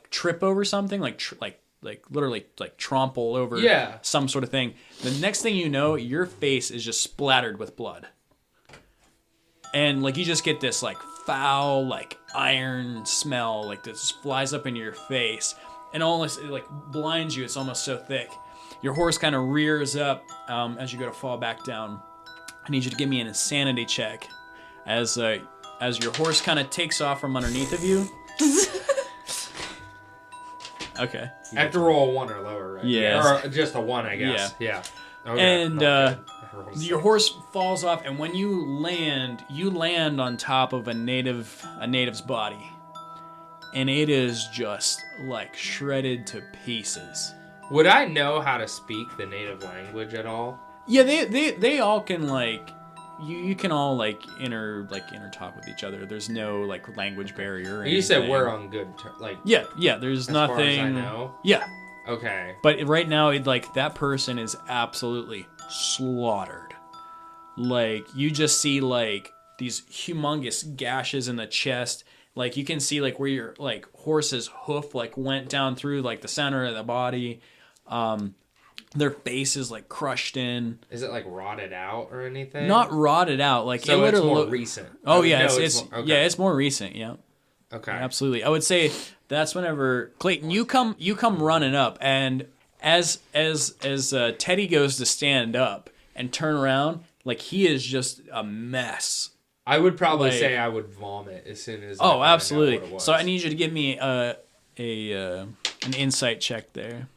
trip over something, like literally like trample over Yeah. some sort of thing. The next thing you know, your face is just splattered with blood. And like you just get this like foul, like iron smell, like this flies up into your face, and almost it like blinds you. It's almost so thick. Your horse kind of rears up as you go to fall back down. I need you to give me an insanity check as your horse kind of takes off from underneath of you. Okay. I have to roll a 1 or lower, right? Yes. Or just a 1, I guess. Yeah. Okay. And not good. I rolled a your horse falls off, and when you land on top of a native's body, and it is just like shredded to pieces. Would I know how to speak the native language at all? Yeah, they all can like you can all like inter talk with each other. There's no like language barrier. Or You said anything. we're on good like Yeah. There's as nothing. far as I know. Yeah, Okay. but right now, that person is absolutely slaughtered. Like you just see like these humongous gashes in the chest. Like you can see like where your like horse's hoof like went down through like the center of the body. Their face is like crushed in. Is it like rotted out or anything? Not rotted out. Like So it it's literally more recent. Oh I would yeah, know it's more- okay. yeah, it's more recent. Yeah. Okay. Absolutely. I would say that's whenever Clayton you come running up, and as Teddy goes to stand up and turn around, like he is just a mess. I would probably Like- say I would vomit as soon as. I Oh, found out absolutely. what it was. So I need you to give me an insight check there,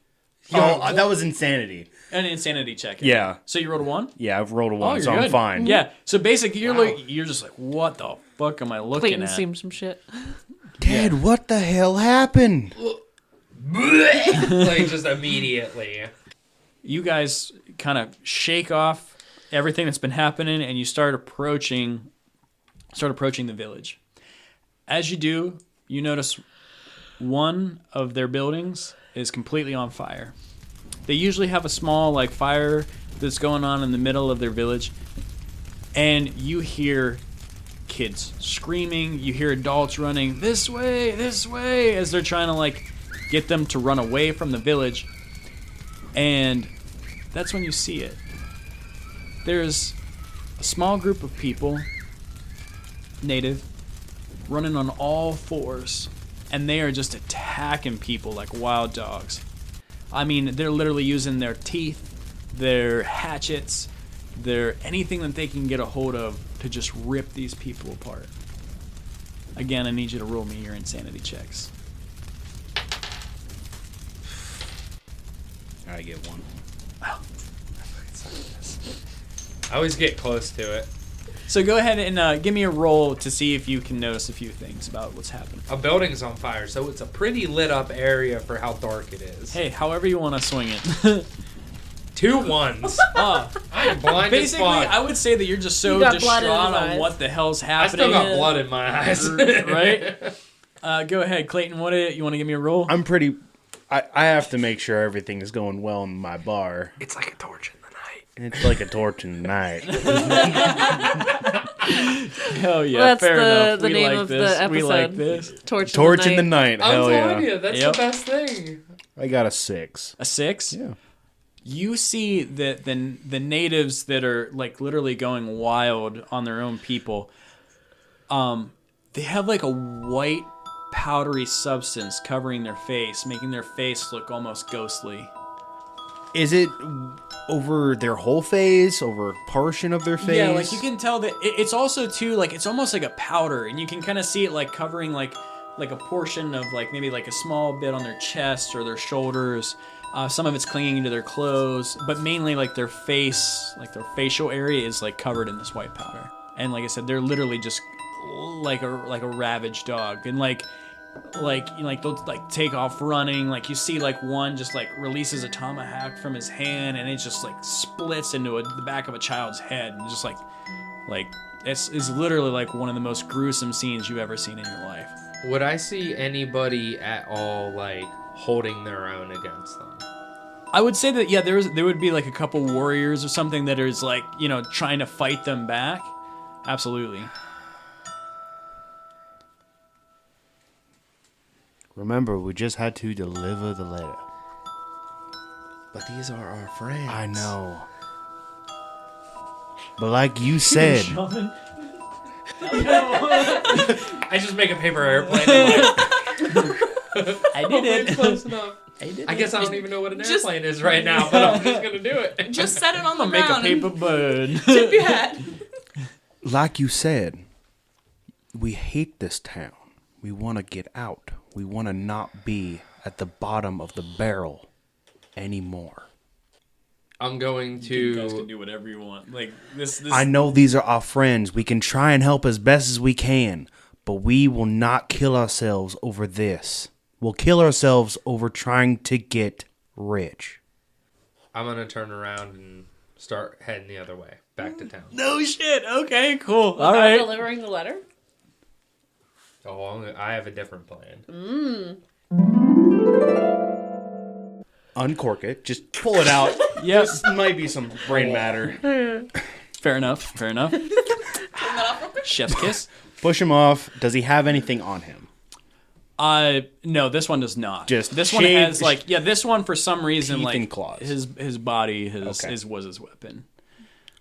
Oh, that was insanity. an insanity check. Yeah. So you rolled a 1. Yeah, I've rolled a 1, Oh, so you're I'm good. fine. Yeah. So basically, you're just like, what the fuck am I looking Clayton at? seen some shit. Dad, what the hell happened? like just immediately. You guys kind of shake off everything that's been happening, and you start approaching the village. As you do, you notice one of their buildings is completely on fire. They usually have a small like fire that's going on in the middle of their village, and you hear kids screaming. You hear adults running this way, as they're trying to like get them to run away from the village. And that's when you see it. There's a small group of people, native, running on all fours, and they are just attacking people like wild dogs. I mean, they're literally using their teeth, their hatchets, their anything that they can get a hold of to just rip these people apart. Again, I need you to roll me your insanity checks. I get one. I always get close to it. So go ahead and give me a roll to see if you can notice a few things about what's happening. A building's on fire, so it's a pretty lit up area for how dark it is. Hey, however you want to swing it. 2 ones. I'm blind Basically, as fuck. I would say that you're just so got blood distraught in his on eyes. what the hell's I happening. still got blood in my eyes. Right? Go ahead, Clayton. You want to give me a roll? I'm pretty. I have to make sure everything is going well in my bar. It's like a torch in the night. It's like a torch in the night. Hell yeah! That's fair enough. the We name like of this. the We like episode. this. Torch in the night. I'm Hell telling yeah. you, that's Yep. the best thing. I got a 6. A 6? Yeah. You see that the natives that are like literally going wild on their own people, they have like a white powdery substance covering their face, making their face look almost ghostly. Is it over their whole face, over a portion of their face? Yeah, like you can tell that it's also too like it's almost like a powder, and you can kind of see it like covering like a portion of like maybe like a small bit on their chest or their shoulders. Some of it's clinging to their clothes, but mainly like their face, like their facial area is like covered in this white powder. And like I said, they're literally just like a ravaged dog, and like they'll like take off running. Like you see like one just like releases a tomahawk from his hand, and it just like splits into the back of a child's head, and just like it's literally like one of the most gruesome scenes you've ever seen in your life. Would I see anybody at all like holding their own against them? I would say that yeah, there would be like a couple warriors or something that is like, you know, trying to fight them back. Absolutely. Remember, we just had to deliver the letter. But these are our friends. I know. But like you said, I just make a paper airplane. And I did it. Close enough. I guess I don't even know what an airplane is right now, but I'm just gonna do it. Just set it on the Make a ground paper bird. and tip your hat. like you said, we hate this town. We want to get out. We want to not be at the bottom of the barrel anymore. I'm going You guys can to. do whatever you want. Like this. I know these are our friends. We can try and help as best as we can, but we will not kill ourselves over this. We'll kill ourselves over trying to get rich. I'm gonna turn around and start heading the other way, back to town. No shit. Okay, cool. All Without right. delivering the letter? Oh, I have a different plan. Uncork it. Just pull it out. Yes. Might be some brain matter. Fair enough. Fair enough. Chef's kiss. Push him off. Does he have anything on him? No, this one does not. Just this one shaved- has like this one for some reason teeth like and claws. his body Okay. was his weapon.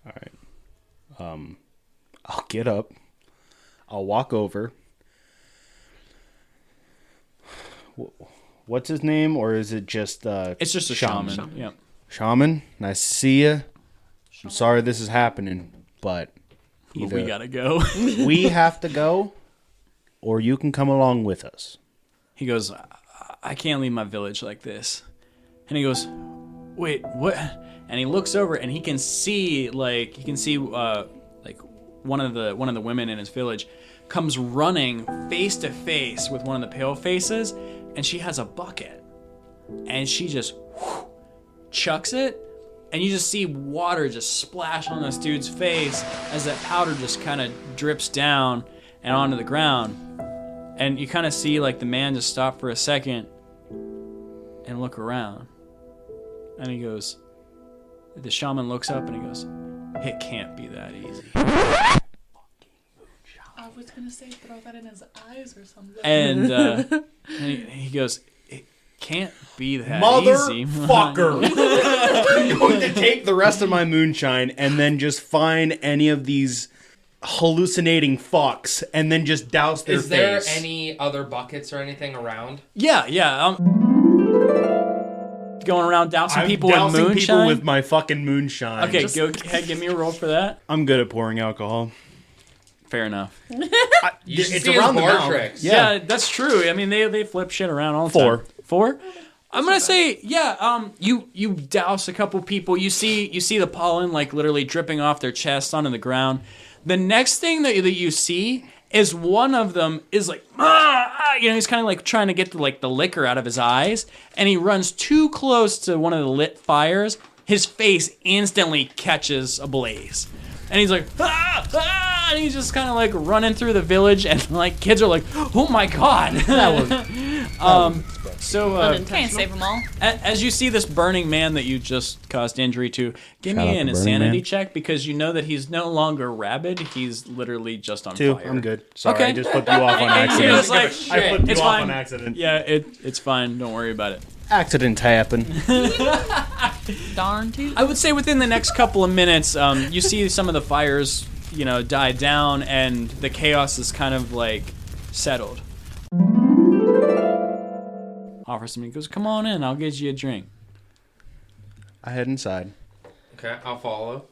All right. I'll get up. I'll walk over. What's his name, or is it just It's just a shaman. Yeah. Shaman, nice to see you. I'm sorry this is happening, but either We gotta go. we have to go, or you can come along with us. He goes, I can't leave my village like this. And he goes, wait, what? And he looks over and he can see like one of the women in his village comes running face to face with one of the pale faces, and she has a bucket, and she just chucks it, and you just see water just splash on this dude's face as that powder just kind of drips down and onto the ground. And you kind of see like the man just stop for a second and look around. And he goes, the shaman looks up and he goes, it can't be that easy. I was gonna say throw that in his eyes or something. And he goes, "It can't be that easy, motherfucker." I'm going to take the rest of my moonshine and then just find any of these hallucinating fucks and then just douse their face. Is there any other buckets or anything around? Yeah. Going around dousing people dousing with moonshine. people with my fucking moonshine. Okay, go ahead, give me a roll for that. I'm good at pouring alcohol. Fair enough. It's around the mouth. Tricks. Yeah, that's true. I mean, they flip shit around all the time. 4? I'm gonna say, you douse a couple people. You see the pollen like literally dripping off their chest onto the ground. The next thing that you see is one of them is like, he's kind of like trying to get the liquor out of his eyes, and he runs too close to one of the lit fires. His face instantly catches ablaze, and he's like, and he's just kind of like running through the village, and like kids are like, oh my god. Can't save them all. As you see this burning man that you just caused injury to, give Shout out me to an Burning insanity Man. check, because you know that he's no longer rabid. He's literally just on 2. fire. I'm good. Sorry, Okay. I just flipped you off on And he accident. was like, I flipped you it's off fine. on accident. Yeah, it's fine. Don't worry about it. Accidents happen. Darn too. I would say within the next couple of minutes, you see some of the fires, die down, and the chaos is kind of like settled. Offers him, he goes, "Come on in, I'll get you a drink." I head inside. Okay, I'll follow.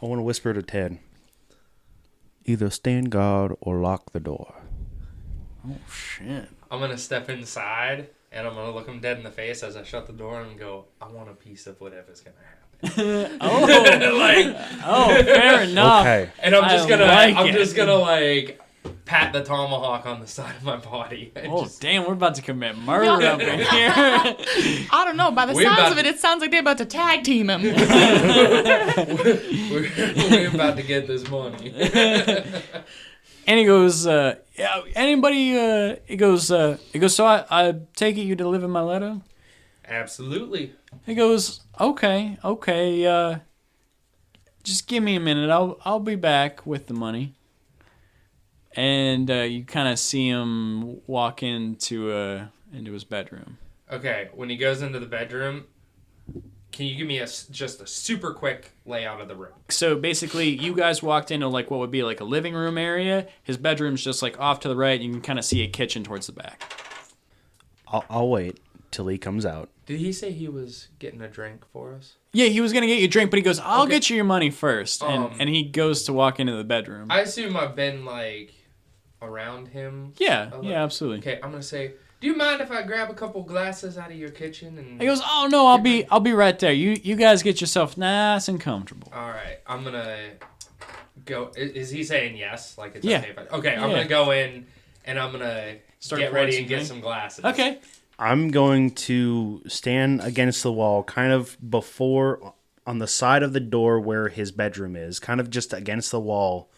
I want to whisper to Ted. Either stand guard or lock the door. Oh shit! I'm gonna step inside and I'm gonna look him dead in the face as I shut the door and go, I want a piece of whatever's gonna happen. Fair enough. Okay. And I'm just I gonna like it. pat the tomahawk on the side of my body. And Oh just, damn, we're about to commit murder up in here. I don't know. By the sounds of it, it sounds like they're about to tag team him. we're about to get this money. And he goes, anybody? He goes, so I take it you deliver my letter. Absolutely. He goes, okay, just give me a minute. I'll be back with the money. And you kind of see him walk into his bedroom. Okay, when he goes into the bedroom, can you give me just a super quick layout of the room? So basically, you guys walked into like what would be like a living room area. His bedroom's just like off to the right. You can kind of see a kitchen towards the back. I'll wait till he comes out. Did he say he was getting a drink for us? Yeah, he was gonna get you a drink, but he goes, "I'll Okay. get you your money first. And he goes to walk into the bedroom. I assume I've been like around him. Yeah, absolutely. Okay, I'm gonna say, do you mind if I grab a couple glasses out of your kitchen? And He goes, "Oh no, I'll be right there. You guys get yourself nice and comfortable." all right, I'm gonna go. Is he saying yes? Like it's Yeah. okay. Okay, I'm Yeah. gonna go in and I'm gonna Start get pouring ready some and get drink? some glasses. Okay. I'm going to stand against the wall, kind of before, on the side of the door where his bedroom is, kind of just against the wall,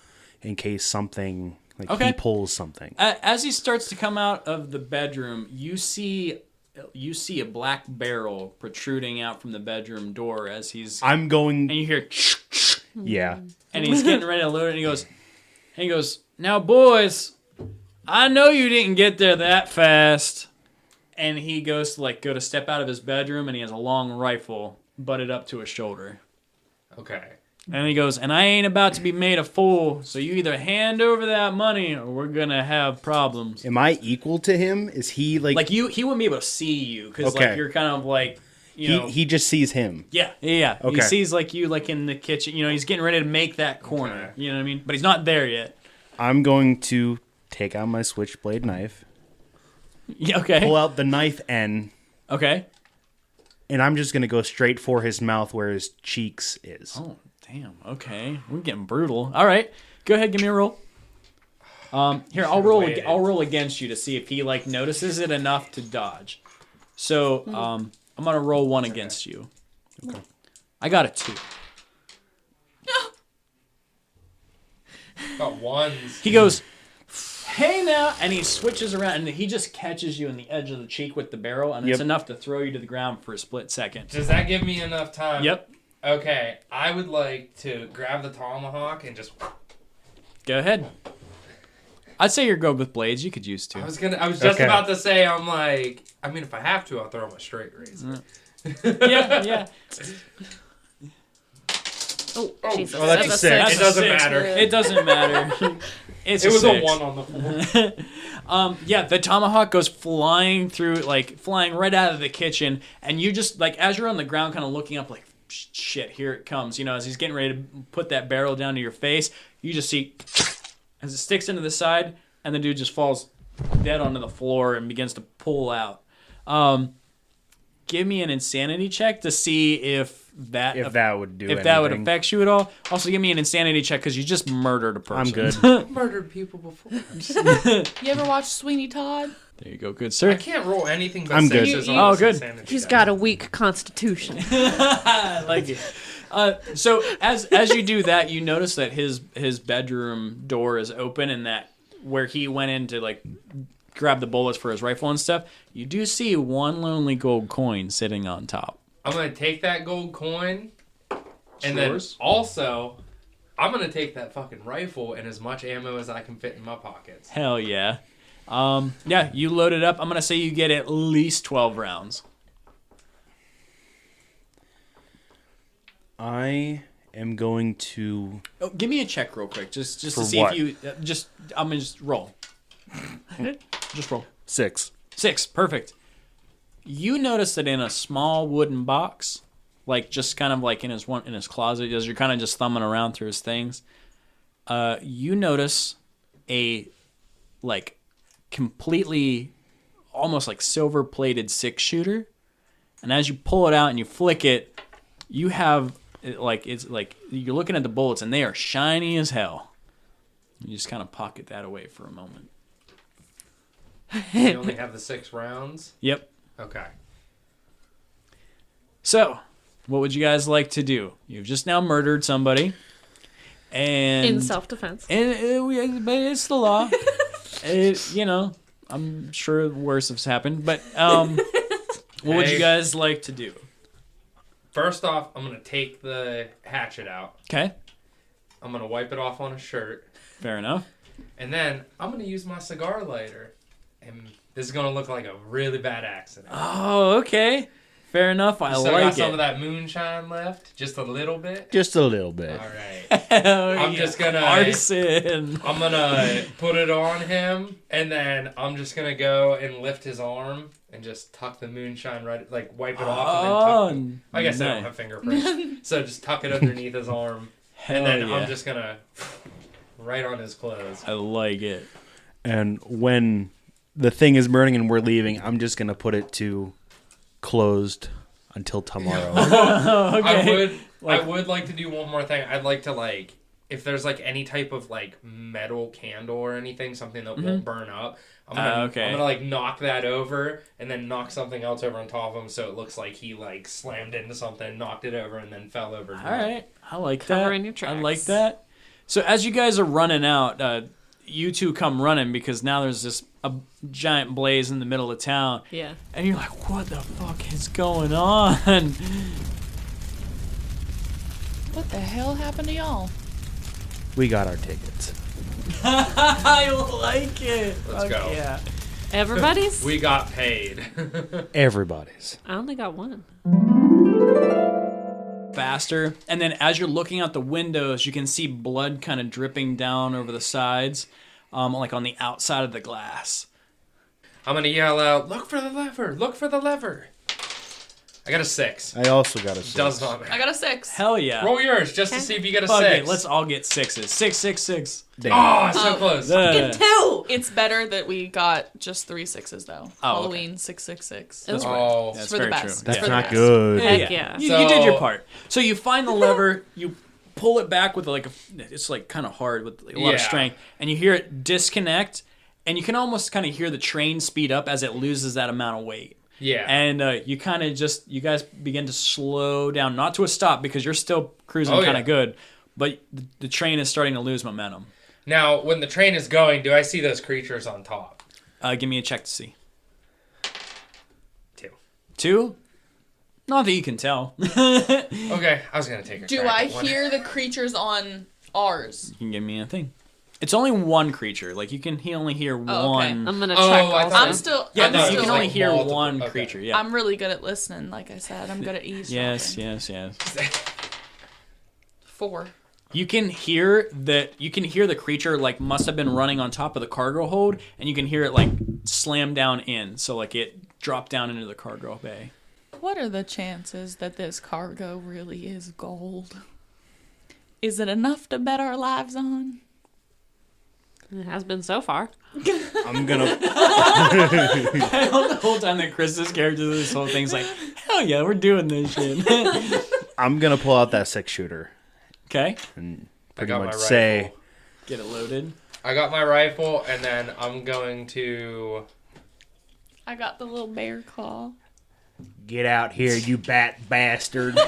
in case something, like Okay. he pulls something. As he starts to come out of the bedroom, you see a black barrel protruding out from the bedroom door as he's I'm going, and you hear yeah. and he's getting ready to load it, and he goes, "Now boys, I know you didn't get there that fast." And he goes to go to step out of his bedroom, and he has a long rifle butted up to his shoulder. Okay. And he goes, "And I ain't about to be made a fool, so you either hand over that money or we're gonna have problems." Am I equal to him? Is he like He wouldn't be able to see you because Okay. you're kind of you know. he just sees him? Yeah. Okay. He sees you in the kitchen. You know, he's getting ready to make that corner. You know what I mean? But he's not there yet. I'm going to take out my switchblade knife, Yeah. Okay. pull out the knife end, Okay. and I'm just going to go straight for his mouth where his cheeks is. Oh, damn. Okay. We're getting brutal. All right. Go ahead. Give me a roll. Here, I'll roll. waited. I'll roll against you to see if he notices it enough to dodge. So, I'm gonna roll one against you. Okay. I got a 2. Got ones. He goes, "Hey now," and he switches around, and he just catches you in the edge of the cheek with the barrel, and it's Yep. enough to throw you to the ground for a split second. Does that give me enough time? Yep. Okay, I would like to grab the tomahawk and just Go ahead. I'd say you're good with blades. You could use two. I was just about to say, I'm like, I mean, if I have to, I'll throw him a straight razor. Yeah. Oh, Jesus. Oh, that's a six. It doesn't matter. It doesn't matter. It was a 6. 1 on the floor. Yeah, the tomahawk goes flying flying right out of the kitchen, and you just, like, as you're on the ground kind of looking up, like, shit, here it comes. You know, as he's getting ready to put that barrel down to your face, you just see as it sticks into the side, and the dude just falls dead onto the floor and begins to pull out. Give me an insanity check to see if that would do that would affect you at all. Also, give me an insanity check because you just murdered a person. I'm good. Murdered people before. You ever watch Sweeney Todd? There you go, good sir. I can't roll anything but I'm good. sixes on Oh, this good. insanity He's die. got a weak constitution. I like it. So as you do that, you notice that his bedroom door is open, and that where he went in to like grab the bullets for his rifle and stuff, you do see one lonely gold coin sitting on top. I'm going to take that gold coin, and Yours? then also, I'm going to take that fucking rifle and as much ammo as I can fit in my pockets. Hell yeah. Yeah, you load it up. I'm going to say you get at least 12 rounds. I am going to... Oh, give me a check real quick, just to For see what? if you... I'm going to just roll. Just roll. 6. 6, perfect. You notice that in a small wooden box, like just kind of like in his closet, as you're kind of just thumbing around through his things, you notice a like completely almost like silver plated 6-shooter, and as you pull it out and you flick it, you have it's like you're looking at the bullets and they are shiny as hell. You just kind of pocket that away for a moment. You only have the 6 rounds? Yep. Okay. So, what would you guys like to do? You've just now murdered somebody, and In self-defense. but it's the law. I'm sure worse has happened. But what would you guys like to do? First off, I'm going to take the hatchet out. Okay, I'm going to wipe it off on a shirt. fair enough. And then I'm going to use my cigar lighter. And this is going to look like a really bad accident. Oh, okay, fair enough. I Still like got it. some of that moonshine left, just a little bit. Just a little bit. All right. I'm just gonna arson. I'm gonna put it on him, and then I'm just gonna go and lift his arm and just tuck the moonshine right, like wipe it off, and then tuck. I guess I don't have fingerprints, so just tuck it underneath his arm, and then yeah. I'm just gonna right on his clothes. I like it. And when the thing is burning and we're leaving, I'm just going to put it to closed until tomorrow. Okay. I would like to do one more thing. I'd like to if there's any type of metal candle or anything, something that won't burn up. I'm gonna knock that over and then knock something else over on top of him so it looks like he slammed into something, knocked it over, and then fell over. All right, I like Covering that. your tracks. I like that. So as you guys are running out, you two come running because now there's a giant blaze in the middle of town. Yeah. And you're like, what the fuck is going on? What the hell happened to y'all? We got our tickets. I like it. Let's go. Yeah. Everybody's? We got paid. Everybody's. I only got one. Faster. And then as you're looking out the windows, you can see blood kind of dripping down over the sides, like on the outside of the glass. I'm gonna yell out, "Look for the lever! Look for the lever!" I got a 6. I also got a 6. Does not matter. I got a 6. Hell yeah. Roll yours just to see if you get a Fuck 6. it, let's all get 6s. 6, 6, 6. Damn. Oh, so close. Uh, 2. It's better that we got just 3 6s though. Oh, Halloween 666. That's right. Oh, That's for the very best. true. It's That's for the not best. good. Heck yeah. You did your So- part. So you find the lever, you pull it back with it's kind of hard with a lot of Yeah. strength, and you hear it disconnect, and you can almost kind of hear the train speed up as it loses that amount of weight. yeah. And you guys begin to slow down, not to a stop because you're still cruising Oh, kind yeah. of good, but the train is starting to lose momentum. Now, when the train is going, do I see those creatures on top? Give me a check to see. 2. 2? Not that you can tell. You Okay, I was gonna take a Do crack I at one. hear the creatures on ours? can give me a thing. It's only one creature. Like you can only hear okay. one. I'm gonna check. I Also. thought I'm still. Yeah, I'm no, still. you can only hear multiple. one Okay. creature. Yeah. I'm really good at listening. Like I said, I'm good at eavesdropping. Yes. 4. You can hear the creature like must have been running on top of the cargo hold, and you can hear it like slam down in. So like it dropped down into the cargo bay. What are the chances that this cargo really is gold? Is it enough to bet our lives on? It has been so far. I'm gonna. The whole time that Chris's character, this whole thing's like, hell yeah, we're doing this shit. I'm gonna pull out that 6-shooter Okay, and I pretty got much my say, rifle. get it loaded. I got my rifle, and then I'm going to. I got the little bear claw. "Get out here, you bat bastard!"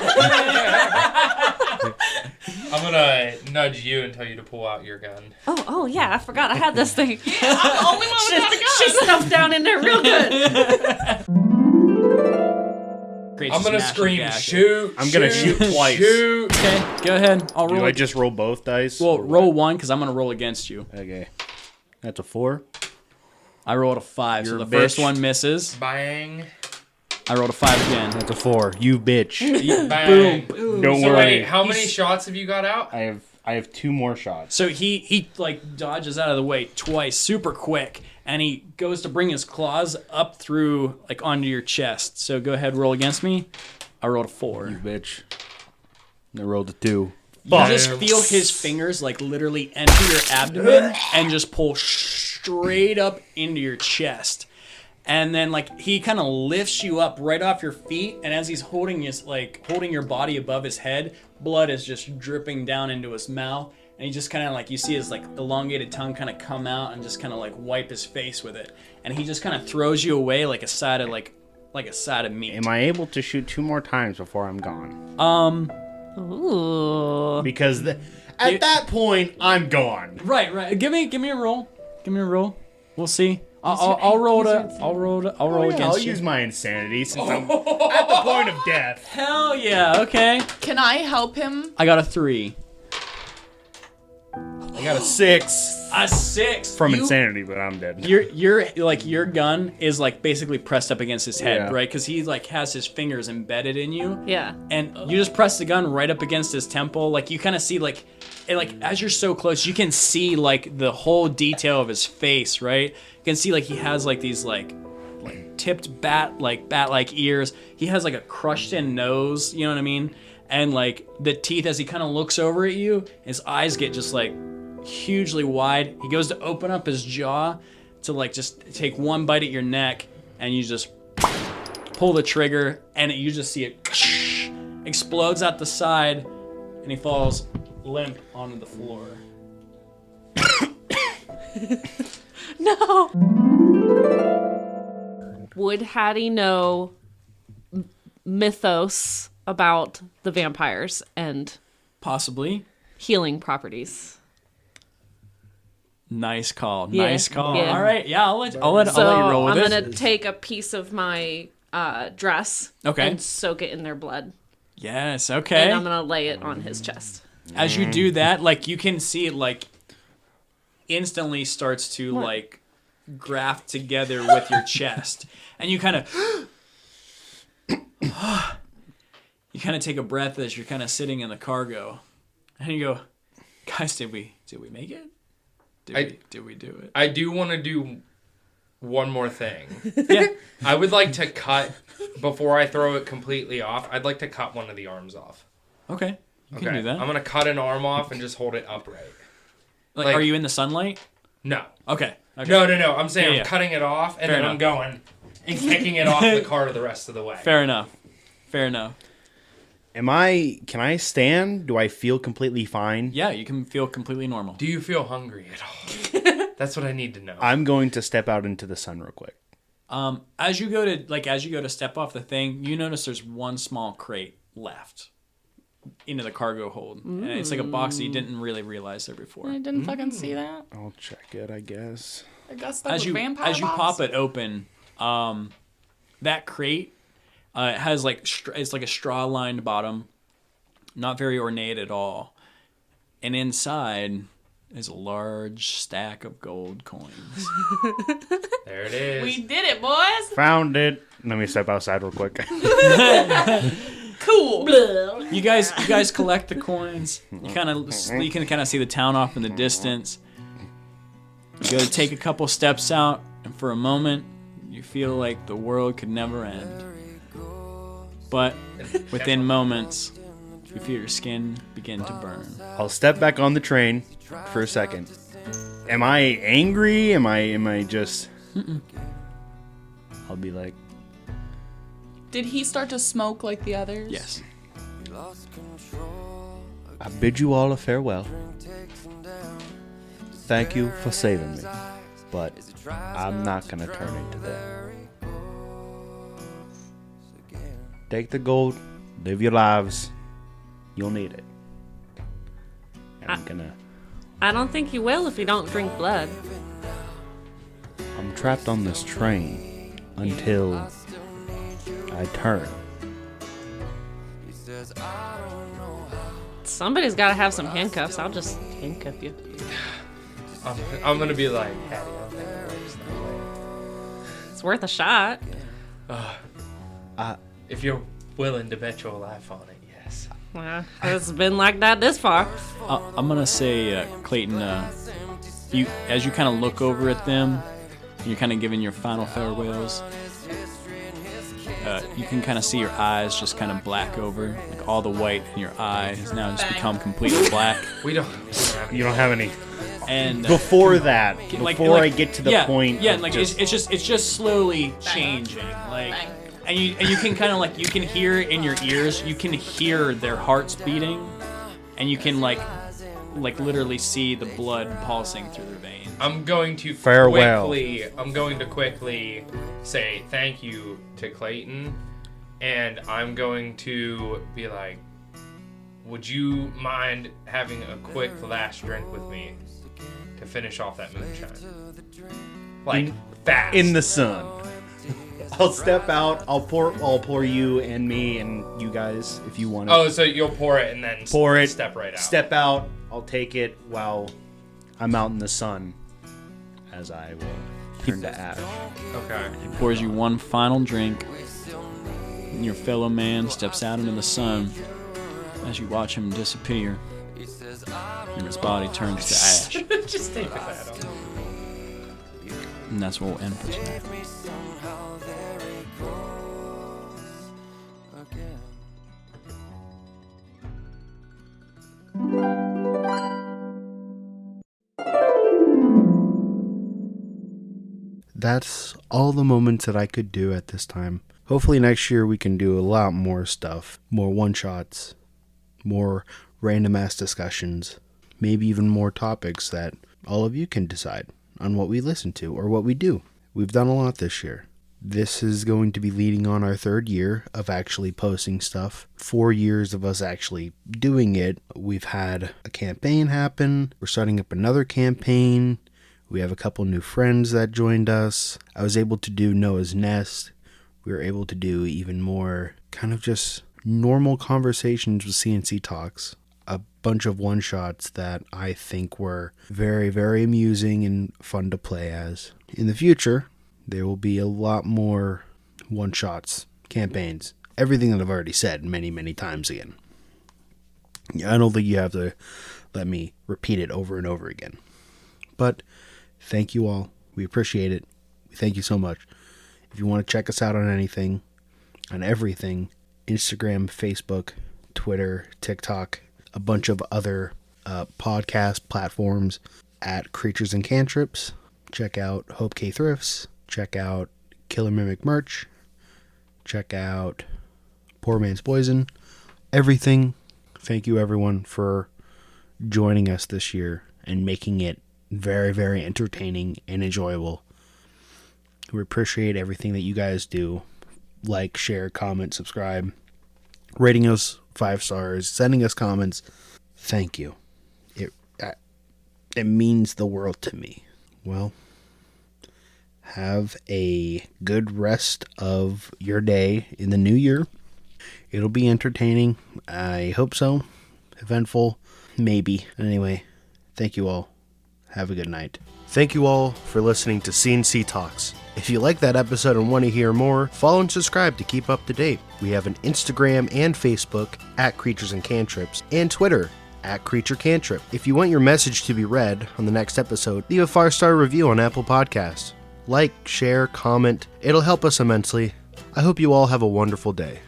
I'm gonna nudge you and tell you to pull out your gun. Oh yeah, I forgot I had this thing. I'm the only one without a gun. She stuffed down in there real good. I'm gonna scream, shoot! I'm gonna shoot twice. Shoot! Okay, go ahead. I'll roll. Do I just roll both dice? well or what? roll one because I'm gonna roll against you. Okay, that's a 4. I rolled a 5, You're so a the first bitch. one misses. Bang! I rolled a 5 again. That's a 4. You bitch. Bang! Don't So worry. wait, how many shots have you got out? I have 2 more shots. So he like dodges out of the way twice, super quick, and he goes to bring his claws up through like onto your chest. So go ahead, roll against me. I rolled a 4. You bitch. I rolled a 2. You just feel his fingers like literally enter your abdomen and just pull straight up into your chest. And then like he kind of lifts you up right off your feet, and as he's holding your body above his head, blood is just dripping down into his mouth. And he just kind of like, you see his like elongated tongue kind of come out and just kind of like wipe his face with it. And he just kind of throws you away like a side of a side of meat. Am I able to shoot 2 more times before I'm gone? Ooh. Because at that point, I'm gone. Right. Give me a roll. Give me a roll. We'll see. I'll roll against I'll you. use my insanity since I'm at the point of death. Hell yeah. Okay. Can I help him? I got a 3. I got a 6 A 6 from insanity, but I'm dead. Your gun is like basically pressed up against his head, Yeah. right? Because he like has his fingers embedded in you. Yeah. And you just press the gun right up against his temple. Like you kind of see like, and like as you're so close, you can see like the whole detail of his face, right? You can see like he has like these like tipped bat-like ears. He has like a crushed in nose, you know what I mean? And like the teeth, as he kind of looks over at you, his eyes get just like hugely wide. He goes to open up his jaw to like just take one bite at your neck, and you just pull the trigger, and you just see it explodes out the side, and he falls limp onto the floor. No. Would Hattie know mythos about the vampires and Possibly. healing properties? Nice call. Yeah, Nice call. yeah. All right. Yeah, I'll let you roll with I'm this. gonna take a piece of my dress Okay. and soak it in their blood, Yes. Okay. and I'm gonna lay it on his chest. As you do that, like you can see it like instantly starts to What? like graft together with your chest, and you kind of take a breath as you're kind of sitting in the cargo, and you go, guys, did we make it? Did we do it? I do want to do one more thing. Yeah. I would like to cut, before I throw it completely off, I'd like to cut one of the arms off. Okay. You can do that. I'm going to cut an arm off and just hold it upright. like, are you in the sunlight? No. Okay. No. I'm saying Yeah. I'm cutting it off, and Fair then I'm going and kicking it off the car the rest of the way. Fair enough. Can I stand? Do I feel completely fine? Yeah, you can feel completely normal. Do you feel hungry at all? That's what I need to know. I'm going to step out into the sun real quick. As you go to step off the thing, you notice there's one small crate left into the cargo hold. And it's like a box that you didn't really realize there before. I didn't fucking see that. I'll check it, I guess. I guess that As was you vampire box? pop it open, that crate it has like it's like a straw lined bottom, not very ornate at all, and inside is a large stack of gold coins. There it is. We did it, boys. Found it. Let me step outside real quick. Cool. You guys collect the coins. You can kind of see the town off in the distance. You go to take a couple steps out, and for a moment, you feel like the world could never end. But within moments, you feel your skin begin to burn. I'll step back on the train for a second. Am I angry? Am I just... I'll be like... Did he start to smoke like the others? Yes. I bid you all a farewell. Thank you for saving me. But I'm not going to turn into that. Take the gold. Live your lives. You'll need it. I don't think you will if you don't drink blood. I'm trapped on this train until I turn. Somebody's got to have some handcuffs. I'll just handcuff you. I'm gonna be like, Hattie, I don't think it works that way. It's worth a shot. If you're willing to bet your life on it, yes. It's been like that this far. I'm gonna say, Clayton, you as you kind of look over at them, you're kind of giving your final farewells. You can kind of see your eyes just kind of black over, like all the white in your eye has now just become completely black. We don't. You don't have any. And Before that, like- before like- I get to the point, yeah, of like just, it's just slowly changing, like, and you can kind of like you can hear in your ears, you can hear their hearts beating, and you can like literally see the blood pulsing through their veins. I'm going to Farewell. quickly say thank you to Clayton, and I'm going to be like, would you mind having a quick last drink with me to finish off that moonshine? Like, fast. in the sun. I'll step out. I'll pour you and me and you guys if you want it. Oh, so you'll pour it and then Pour it. step right out. Step out. I'll take it while I'm out in the sun, as I will turn to ash. Okay. He pours you one final drink, and your fellow man steps out into the sun as you watch him disappear, and his body turns to ash. Just take that off. And that's what we'll end for tonight. That's all the moments that I could do at this time. Hopefully next year we can do a lot more stuff. More one-shots. More random-ass discussions. Maybe even more topics that all of you can decide on what we listen to or what we do. We've done a lot this year. This is going to be leading on our 3rd year of actually posting stuff. 4 years of us actually doing it. We've had a campaign happen. We're starting up another campaign. We have a couple new friends that joined us. I was able to do Noah's Nest. We were able to do even more kind of just normal conversations with CNC Talks. A bunch of one-shots that I think were very, very amusing and fun to play as. In the future, there will be a lot more one-shots, campaigns, everything that I've already said many, many times again. I don't think you have to let me repeat it over and over again. But thank you all. We appreciate it. Thank you so much. If you want to check us out on anything, on everything, Instagram, Facebook, Twitter, TikTok, a bunch of other podcast platforms at Creatures and Cantrips. Check out Hope K Thrifts. Check out Killer Mimic merch. Check out Poor Man's Poison. Everything. Thank you everyone for joining us this year and making it very, very entertaining and enjoyable. We appreciate everything that you guys do. Like, share, comment, subscribe, rating us 5 stars, sending us comments. Thank you. It means the world to me. Well, have a good rest of your day in the new year. It'll be entertaining. I hope so. Eventful. Maybe. Anyway, thank you all. Have a good night. Thank you all for listening to CNC Talks. If you like that episode and want to hear more, follow and subscribe to keep up to date. We have an Instagram and Facebook at Creatures and Cantrips, and Twitter at Creature Cantrip. If you want your message to be read on the next episode, leave a 5-star review on Apple Podcasts. Like, share, comment. It'll help us immensely. I hope you all have a wonderful day.